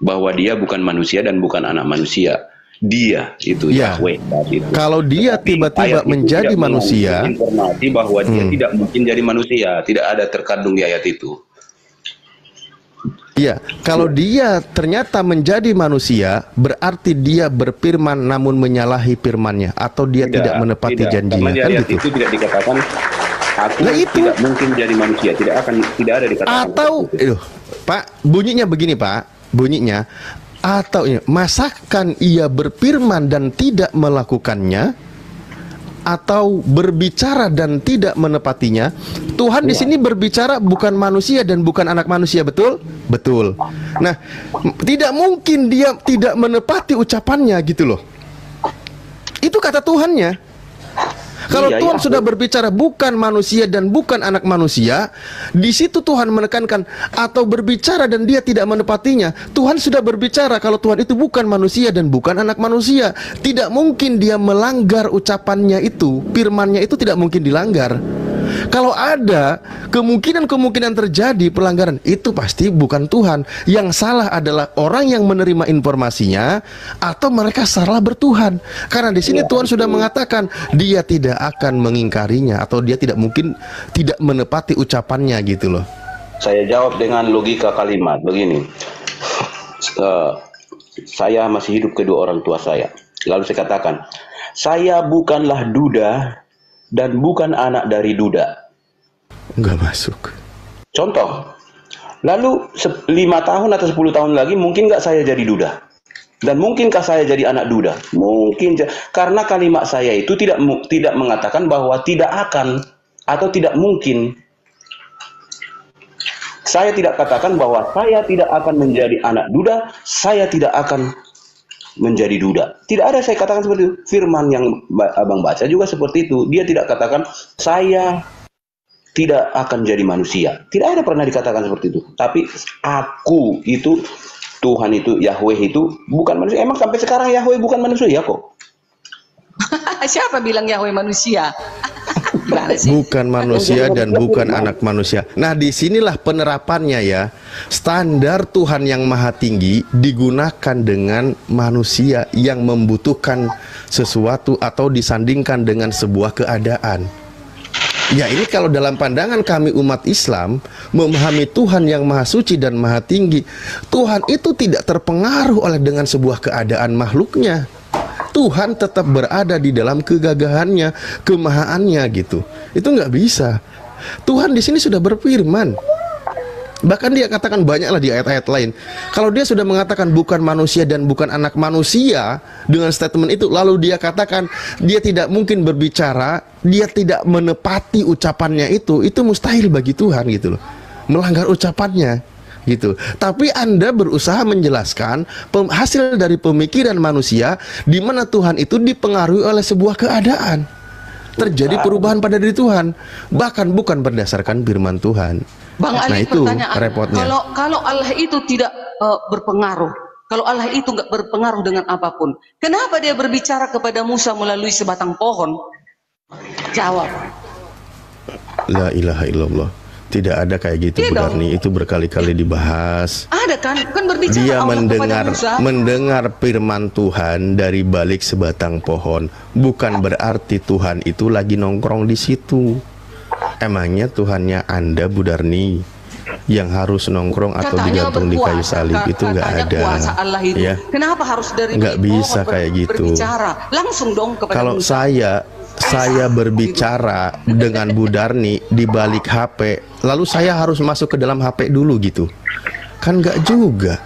bahwa dia bukan manusia dan bukan anak manusia. Dia itu Ya. Yahweh itu. Kalau dia Tetapi tiba-tiba ayat itu menjadi tidak manusia, mengandung informasi bahwa dia tidak mungkin jadi manusia, tidak ada terkandung di ayat itu. iya, kalau dia ternyata menjadi manusia, berarti dia berfirman namun menyalahi firman-Nya, atau dia tidak menepati karena janjinya, di kan ayat gitu. itu tidak dikatakan aku Lah itu. tidak mungkin jadi manusia, tidak ada dikatakan. Atau, Pak, bunyinya begini Pak, bunyinya, atau masakan ia berfirman dan tidak melakukannya, atau berbicara dan tidak menepatinya. Tuhan di sini berbicara bukan manusia dan bukan anak manusia, betul? Betul. Nah, tidak mungkin dia tidak menepati ucapannya gitu loh. Itu kata Tuhannya. Kalau Iya, Tuhan iya. sudah berbicara bukan manusia dan bukan anak manusia, di situ Tuhan menekankan atau berbicara dan dia tidak menepatinya. Tuhan sudah berbicara kalau Tuhan itu bukan manusia dan bukan anak manusia. Tidak mungkin dia melanggar ucapannya itu, firmannya itu tidak mungkin dilanggar. Kalau ada kemungkinan terjadi pelanggaran, itu pasti bukan Tuhan. Yang salah adalah orang yang menerima informasinya, atau mereka salah bertuhan. Karena di sini Tuhan sudah mengatakan dia tidak akan mengingkarinya, atau dia tidak mungkin tidak menepati ucapannya gitu loh. Saya jawab dengan logika kalimat begini. Saya masih hidup kedua orang tua saya. Lalu saya katakan, saya bukanlah duda dan bukan anak dari duda. Enggak masuk. Contoh, lalu 5 tahun atau 10 tahun lagi mungkin nggak saya jadi duda? Dan mungkinkah saya jadi anak duda? Mungkin, karena kalimat saya itu tidak mengatakan bahwa tidak akan atau tidak mungkin. Saya tidak katakan bahwa saya tidak akan menjadi anak duda, saya tidak akan menjadi duda. Tidak ada saya katakan seperti itu. Firman yang abang baca juga seperti itu. Dia tidak katakan saya tidak akan jadi manusia. Tidak ada pernah dikatakan seperti itu. Tapi aku itu, Tuhan itu, Yahweh itu bukan manusia. Emang sampai sekarang Yahweh bukan manusia kok? Siapa bilang Yahweh manusia? Bukan manusia dan bukan anak manusia. Nah, disinilah penerapannya ya. Standar Tuhan yang maha tinggi digunakan dengan manusia yang membutuhkan sesuatu atau disandingkan dengan sebuah keadaan. Ya, ini kalau dalam pandangan kami umat Islam memahami Tuhan yang maha suci dan maha tinggi, Tuhan itu tidak terpengaruh oleh dengan sebuah keadaan makhluknya. Tuhan tetap berada di dalam kegagahannya, kemahaannya gitu. Itu nggak bisa. Tuhan di sini sudah berfirman. Bahkan dia katakan banyaklah di ayat-ayat lain. Kalau dia sudah mengatakan bukan manusia dan bukan anak manusia dengan statement itu, lalu dia katakan dia tidak mungkin berbicara, dia tidak menepati ucapannya itu mustahil bagi Tuhan gitu loh. Melanggar ucapannya gitu. Tapi Anda berusaha menjelaskan hasil dari pemikiran manusia di mana Tuhan itu dipengaruhi oleh sebuah keadaan. Terjadi perubahan pada diri Tuhan, bahkan bukan berdasarkan firman Tuhan. Bang Ali, itu pertanyaan, repotnya. Kalau Allah itu tidak berpengaruh, kalau Allah itu nggak berpengaruh dengan apapun, kenapa dia berbicara kepada Musa melalui sebatang pohon? Jawab. La ilaha illallah. Tidak ada kayak gitu, Bu Darni. Itu berkali-kali dibahas. Ada kan berbicara Dia Allah kepada Musa. mendengar firman Tuhan dari balik sebatang pohon. Bukan berarti Tuhan itu lagi nongkrong di situ. Emangnya Tuhannya Anda, Bu Darni, yang harus nongkrong atau digantung di kayu salib? Itu nggak ada. Kuasa Allah itu. Ya. Kenapa harus dari Nggak bisa kayak gitu. Berbicara langsung dong kepada Kalau Musa. saya berbicara dengan Bu Darni di balik HP, lalu saya harus masuk ke dalam HP dulu gitu. Kan nggak juga.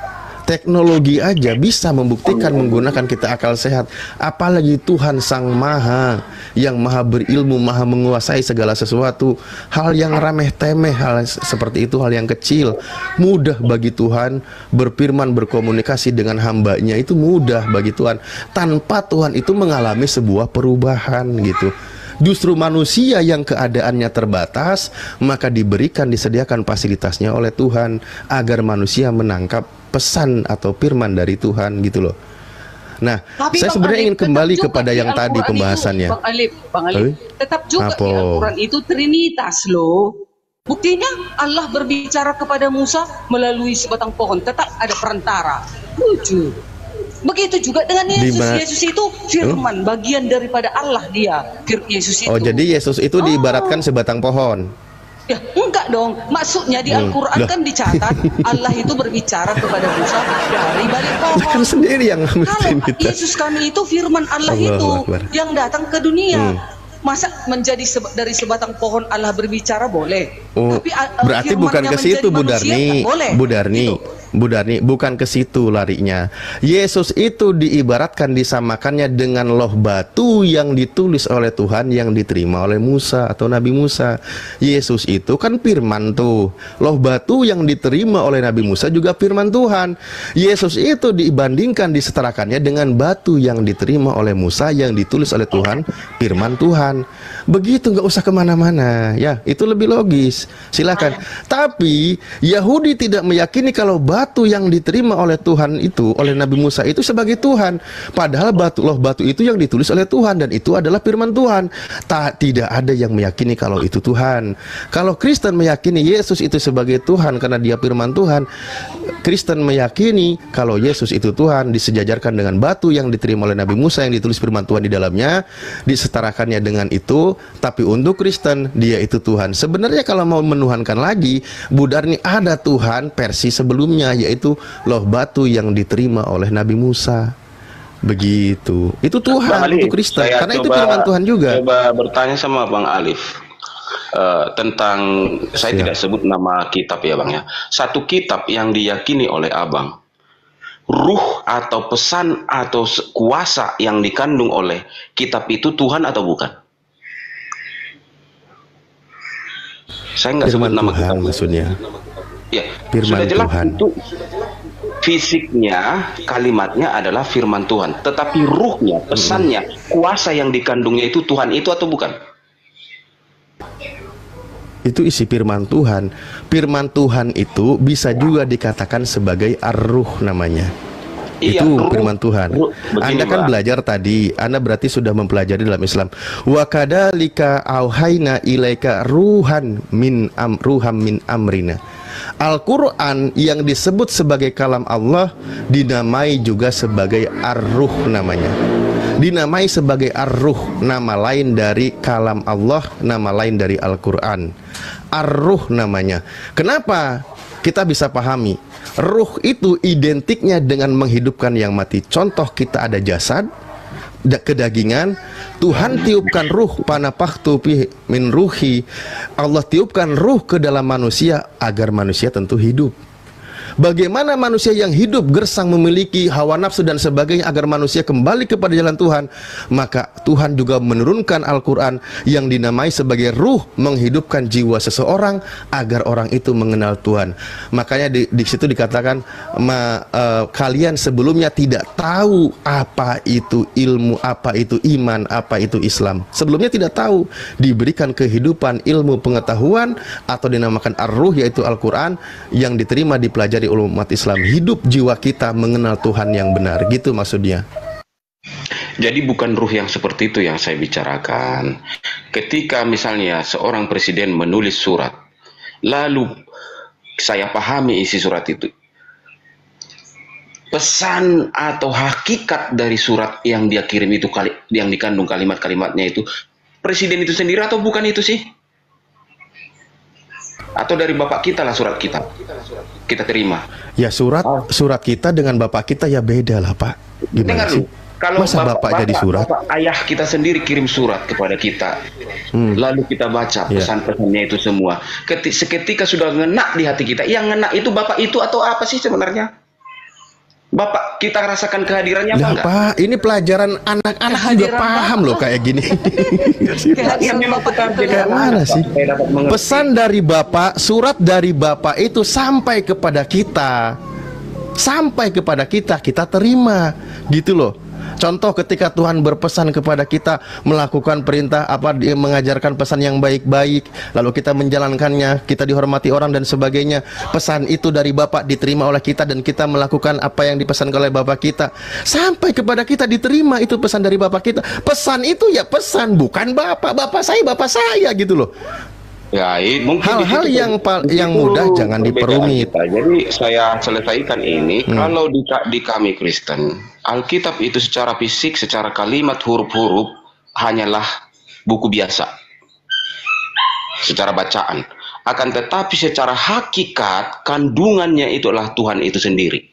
Teknologi aja bisa membuktikan menggunakan kita akal sehat. Apalagi Tuhan Sang Maha, yang maha berilmu, maha menguasai segala sesuatu. Hal yang remeh temeh, hal seperti itu, hal yang kecil, mudah bagi Tuhan. Berfirman, berkomunikasi dengan hambanya itu mudah bagi Tuhan, tanpa Tuhan itu mengalami sebuah perubahan gitu. Justru manusia yang keadaannya terbatas, maka disediakan fasilitasnya oleh Tuhan agar manusia menangkap pesan atau firman dari Tuhan gitu loh. Nah, tapi saya sebenarnya ingin kembali kepada yang tadi pembahasannya. Bang Alif, tetap juga di Al-Quran itu Trinitas loh. Buktinya Allah berbicara kepada Musa melalui sebatang pohon, tetap ada perantara. Lucu. Begitu juga dengan Yesus. Yesus itu firman, bagian daripada Allah dia. Yesus itu. Oh, jadi Yesus itu diibaratkan sebatang pohon. Ya, enggak dong. Maksudnya di Al-Quran kan dicatat Allah itu berbicara kepada Musa dari balik pohon. Kan sendiri yang kalau Yesus kami itu firman Allah itu yang datang ke dunia. Masa menjadi dari sebatang pohon Allah berbicara boleh? Tapi berarti bukan ke situ, Bu Darni. Bu Darni. Gitu. Bu Darni, bukan ke situ larinya. Yesus itu diibaratkan, disamakannya dengan loh batu yang ditulis oleh Tuhan yang diterima oleh Musa atau Nabi Musa. Yesus itu kan firman tuh. Loh batu yang diterima oleh Nabi Musa juga firman Tuhan. Yesus itu dibandingkan, disetarakannya dengan batu yang diterima oleh Musa yang ditulis oleh Tuhan, firman Tuhan. Begitu, nggak usah kemana-mana. Ya, itu lebih logis. Silakan. Tapi Yahudi tidak meyakini kalau batu yang diterima oleh Tuhan itu, oleh Nabi Musa itu sebagai Tuhan. Padahal loh batu itu yang ditulis oleh Tuhan dan itu adalah firman Tuhan. Tidak ada yang meyakini kalau itu Tuhan. Kalau Kristen meyakini Yesus itu sebagai Tuhan karena dia firman Tuhan, Kristen meyakini kalau Yesus itu Tuhan, disejajarkan dengan batu yang diterima oleh Nabi Musa yang ditulis firman Tuhan di dalamnya, disetarakannya dengan itu. Tapi untuk Kristen dia itu Tuhan. Sebenarnya kalau mau menuhankan lagi, Bu Darni, ada Tuhan versi sebelumnya, yaitu loh batu yang diterima oleh Nabi Musa. Begitu. Itu Tuhan untuk Kristen. Karena itu firman Tuhan juga. Coba bertanya sama Bang Alif tentang, saya tidak sebut nama kitab ya Bang ya. Satu kitab yang diyakini oleh Abang, ruh atau pesan atau kuasa yang dikandung oleh kitab itu Tuhan atau bukan? Saya nggak sebut nama Tuhan maksudnya. Ya, firman sudah jelas Tuhan. Itu fisiknya, kalimatnya adalah firman Tuhan. Tetapi ruhnya, pesannya, kuasa yang dikandungnya itu Tuhan itu atau bukan? Itu isi firman Tuhan. Firman Tuhan itu bisa juga dikatakan sebagai ar-ruh namanya. Iya, itu firman Tuhan. Anda kan belajar tadi, Anda berarti sudah mempelajari dalam Islam. Wa kadzalika auhayna ilaika ruhan min amrina. Al-Quran yang disebut sebagai kalam Allah dinamai juga sebagai ar-ruh namanya. Dinamai sebagai ar-ruh, nama lain dari kalam Allah, nama lain dari Al-Quran. Ar-ruh namanya. Kenapa kita bisa pahami? Ruh itu identiknya dengan menghidupkan yang mati. Contoh, kita ada jasad, kedagingan, Tuhan tiupkan ruh, panapaktu min ruhi, Allah tiupkan ruh ke dalam manusia agar manusia tentu hidup. Bagaimana manusia yang hidup gersang memiliki hawa nafsu dan sebagainya agar manusia kembali kepada jalan Tuhan, maka Tuhan juga menurunkan Al-Quran yang dinamai sebagai ruh, menghidupkan jiwa seseorang agar orang itu mengenal Tuhan. Makanya di situ dikatakan kalian sebelumnya tidak tahu apa itu ilmu, apa itu iman, apa itu Islam. Sebelumnya tidak tahu, diberikan kehidupan, ilmu, pengetahuan, atau dinamakan ar-ruh, yaitu Al-Quran yang diterima, dipelajari umat Islam. Hidup jiwa kita mengenal Tuhan yang benar, gitu maksudnya. Jadi bukan ruh yang seperti itu yang saya bicarakan. Ketika misalnya seorang presiden menulis surat, lalu saya pahami isi surat itu, pesan atau hakikat dari surat yang dia kirim itu, yang dikandung kalimat-kalimatnya itu, presiden itu sendiri atau bukan itu sih? Atau dari bapak kita lah surat kita terima. Ya surat kita dengan bapak kita ya beda lah Pak. Gimana sih? Kalau masa bapak jadi surat? Bapak ayah kita sendiri kirim surat kepada kita, lalu kita baca pesan-pesannya itu semua. Seketika sudah ngena di hati kita, yang ngena itu bapak itu atau apa sih sebenarnya? Bapak, kita rasakan kehadirannya apa enggak? Pak, ini pelajaran anak-anak juga paham loh kayak gini. Kayak mana sih? Pesan dari Bapak, surat dari Bapak itu sampai kepada kita. Sampai kepada kita, kita terima. Gitu loh. Contoh ketika Tuhan berpesan kepada kita melakukan perintah dia mengajarkan pesan yang baik-baik, lalu kita menjalankannya, kita dihormati orang dan sebagainya. Pesan itu dari Bapak diterima oleh kita dan kita melakukan apa yang dipesankan oleh Bapak kita. Sampai kepada kita diterima itu pesan dari Bapak kita. Pesan itu ya pesan, bukan Bapak saya gitu loh. Ya, mungkin hal-hal yang mudah jangan diperumit. Jadi saya selesaikan ini. Kalau di kami Kristen, Alkitab itu secara fisik, secara kalimat, huruf-huruf hanyalah buku biasa, secara bacaan. Akan tetapi secara hakikat, kandungannya itu adalah Tuhan itu sendiri.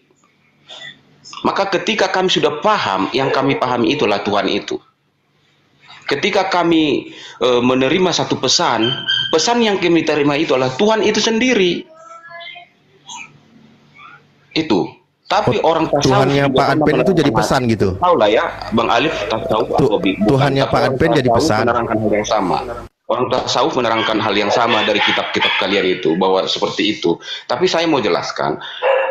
Maka ketika kami sudah paham, yang kami pahami itulah Tuhan itu. Ketika kami menerima satu pesan yang kami terima itu adalah Tuhan itu sendiri. Itu. Tapi orang tasawuf, Tuhannya Pak Adpen itu jadi pesan gitu. Tahu lah ya, Bang Alif tasawuf Tuhannya Pak Adpen jadi pesan. Menerangkan hal yang sama. Orang tasawuf menerangkan hal yang sama dari kitab-kitab kalian itu, bahwa seperti itu. Tapi saya mau jelaskan.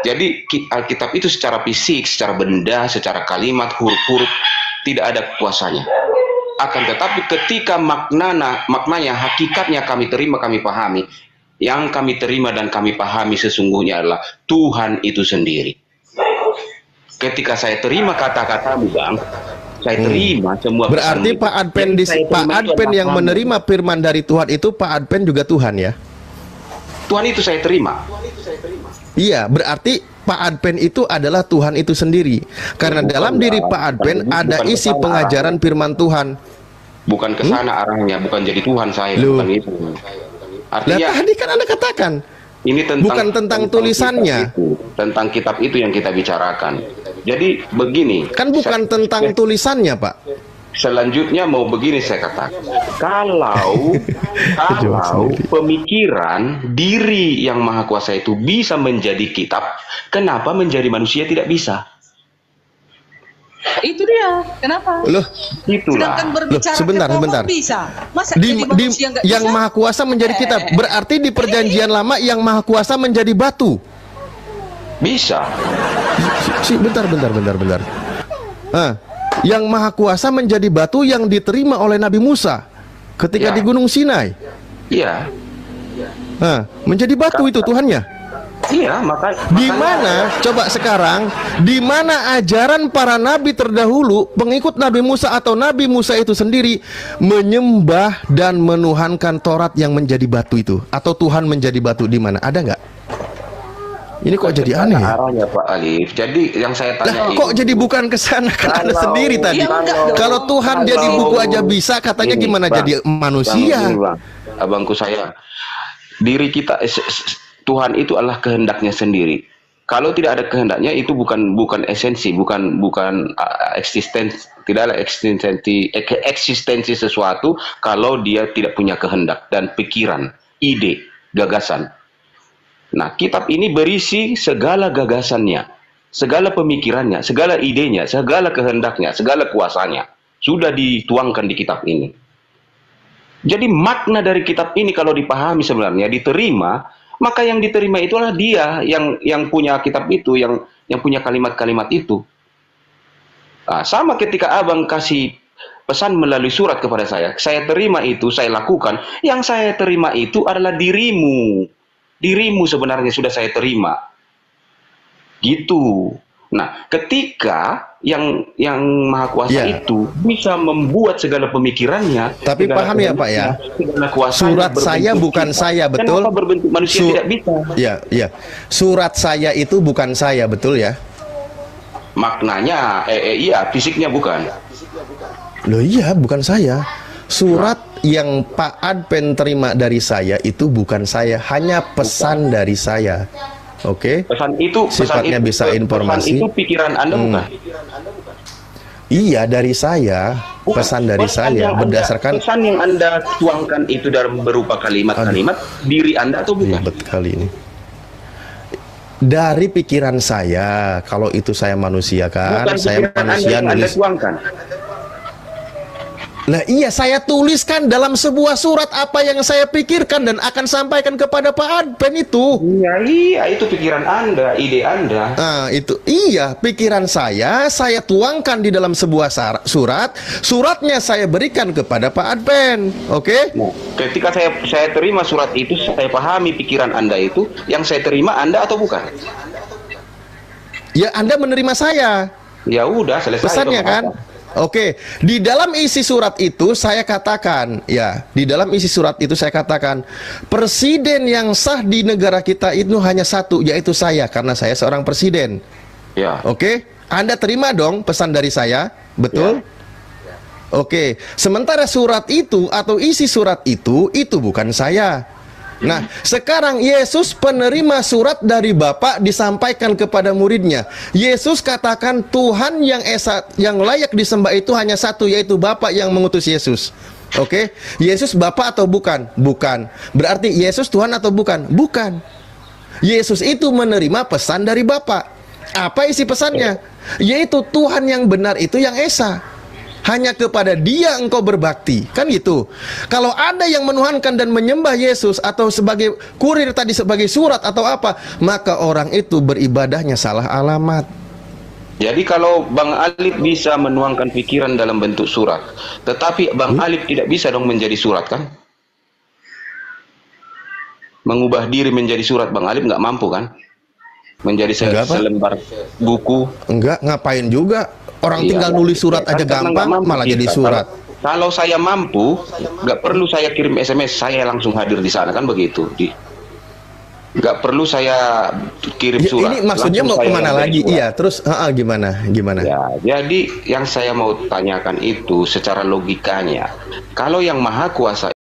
Jadi Alkitab itu secara fisik, secara benda, secara kalimat, huruf-huruf tidak ada kuasanya. Akan tetapi ketika maknanya, hakikatnya kami terima, kami pahami. Yang kami terima dan kami pahami sesungguhnya adalah Tuhan itu sendiri. Ketika saya terima kata-katamu, Bang, saya terima semua. Berarti Pak Adpen yang menerima firman dari Tuhan itu, Pak Adpen juga Tuhan ya? Tuhan itu saya terima. Iya, berarti Pak Adpen itu adalah Tuhan itu sendiri. Karena dalam diri Pak Adpen ada isi pengajaran firman Tuhan. Bukan ke sana arahnya, bukan jadi Tuhan saya, bukan itu. Artinya tadi kan Anda katakan ini bukan tentang tulisannya, tentang kitab itu yang kita bicarakan. Jadi begini, kan bukan tentang tulisannya, Pak. Selanjutnya mau begini saya katakan, kalau pemikiran diri yang maha kuasa itu bisa menjadi kitab, kenapa menjadi manusia tidak bisa? Itu dia, kenapa? Loh, itulah. Sedangkan berbicara sebentar. bisa. Masa yang maha kuasa menjadi kitab, berarti di perjanjian lama yang maha kuasa menjadi batu. Bisa. Bentar. Yang maha kuasa menjadi batu yang diterima oleh Nabi Musa ketika di Gunung Sinai. Iya. Menjadi batu itu Tuhannya. Iya, di mana coba sekarang, di mana ajaran para nabi terdahulu, pengikut Nabi Musa atau Nabi Musa itu sendiri menyembah dan menuhankan Taurat yang menjadi batu itu, atau Tuhan menjadi batu, di mana? Ada nggak? Ini kok jadi aneh ya? Arahnya Pak Alif. Jadi yang saya tanya kok jadi bukan ke sana, kan Anda sendiri tadi. Kalau Tuhan jadi buku aja bisa, katanya ini, gimana Bang, jadi manusia? Abangku saya, diri kita Tuhan itu adalah kehendaknya sendiri. Kalau tidak ada kehendaknya, itu bukan esensi, bukan eksistensi, tidak ada eksistensi sesuatu kalau dia tidak punya kehendak dan pikiran, ide, gagasan. Nah, kitab ini berisi segala gagasannya, segala pemikirannya, segala idenya, segala kehendaknya, segala kuasanya sudah dituangkan di kitab ini. Jadi makna dari kitab ini kalau dipahami sebenarnya, diterima, maka yang diterima itulah dia yang punya kitab itu, yang punya kalimat-kalimat itu. Nah, sama ketika Abang kasih pesan melalui surat kepada saya terima itu, saya lakukan. Yang saya terima itu adalah dirimu. Dirimu sebenarnya sudah saya terima. Gitu. Nah, ketika yang maha kuasa itu bisa membuat segala pemikirannya. Tapi paham ya Pak ya, surat saya bukan saya, betul? Kenapa berbentuk manusia tidak bisa? Ya. Surat saya itu bukan saya, betul ya? Maknanya, iya, fisiknya bukan. Loh iya, bukan saya. Surat yang Pak Adpen terima dari saya itu bukan saya, hanya pesan dari saya. Oke. Pesan itu sifatnya bisa informasi. Pesan itu pikiran Anda bukan? Iya, dari saya. Pesan dari saya berdasarkan pesan yang Anda tuangkan itu dalam berupa kalimat-kalimat diri Anda atau bukan? Ribet kali ini. Dari pikiran saya, kalau itu saya manusia kan, bukan saya manusia Anda nulis. tuangkan. Nah iya, saya tuliskan dalam sebuah surat apa yang saya pikirkan dan akan sampaikan kepada Pak Adpen itu. Iya, itu pikiran Anda, ide Anda. Nah, itu iya, pikiran saya tuangkan di dalam sebuah surat. Suratnya saya berikan kepada Pak Adpen. Oke? Nah, ketika saya terima surat itu, saya pahami pikiran Anda itu, yang saya terima Anda atau bukan? Ya, Anda menerima saya. Ya udah, selesai. Pesannya kan? Oke, di dalam isi surat itu saya katakan, ya, di dalam isi surat itu saya katakan, presiden yang sah di negara kita itu hanya satu, yaitu saya, karena saya seorang presiden. Ya. Oke, Anda terima dong pesan dari saya, betul? Ya. Oke, sementara surat itu atau isi surat itu bukan saya. Nah, sekarang Yesus penerima surat dari Bapa disampaikan kepada muridnya. Yesus katakan Tuhan yang esa, yang layak disembah itu hanya satu, yaitu Bapa yang mengutus Yesus. Oke, Yesus Bapa atau bukan? Bukan. Berarti Yesus Tuhan atau bukan? Bukan. Yesus itu menerima pesan dari Bapa. Apa isi pesannya? Yaitu Tuhan yang benar itu yang esa. Hanya kepada Dia engkau berbakti, kan gitu. Kalau ada yang menuhankan dan menyembah Yesus atau sebagai kurir tadi, sebagai surat atau apa, maka orang itu beribadahnya salah alamat. Jadi kalau Bang Alif bisa menuangkan pikiran dalam bentuk surat, tetapi Bang Alif tidak bisa dong menjadi surat, kan? Mengubah diri menjadi surat, Bang Alif nggak mampu, kan? Menjadi selembar buku. Enggak, ngapain juga? Orang tinggal nulis surat aja gampang, malah jadi surat. Kalau saya mampu, nggak perlu saya kirim SMS, saya langsung hadir di sana, kan begitu. Nggak perlu saya kirim surat. Ini maksudnya mau kemana lagi? Surat. Iya, terus gimana? Ya, jadi yang saya mau tanyakan itu secara logikanya, kalau yang Maha Kuasa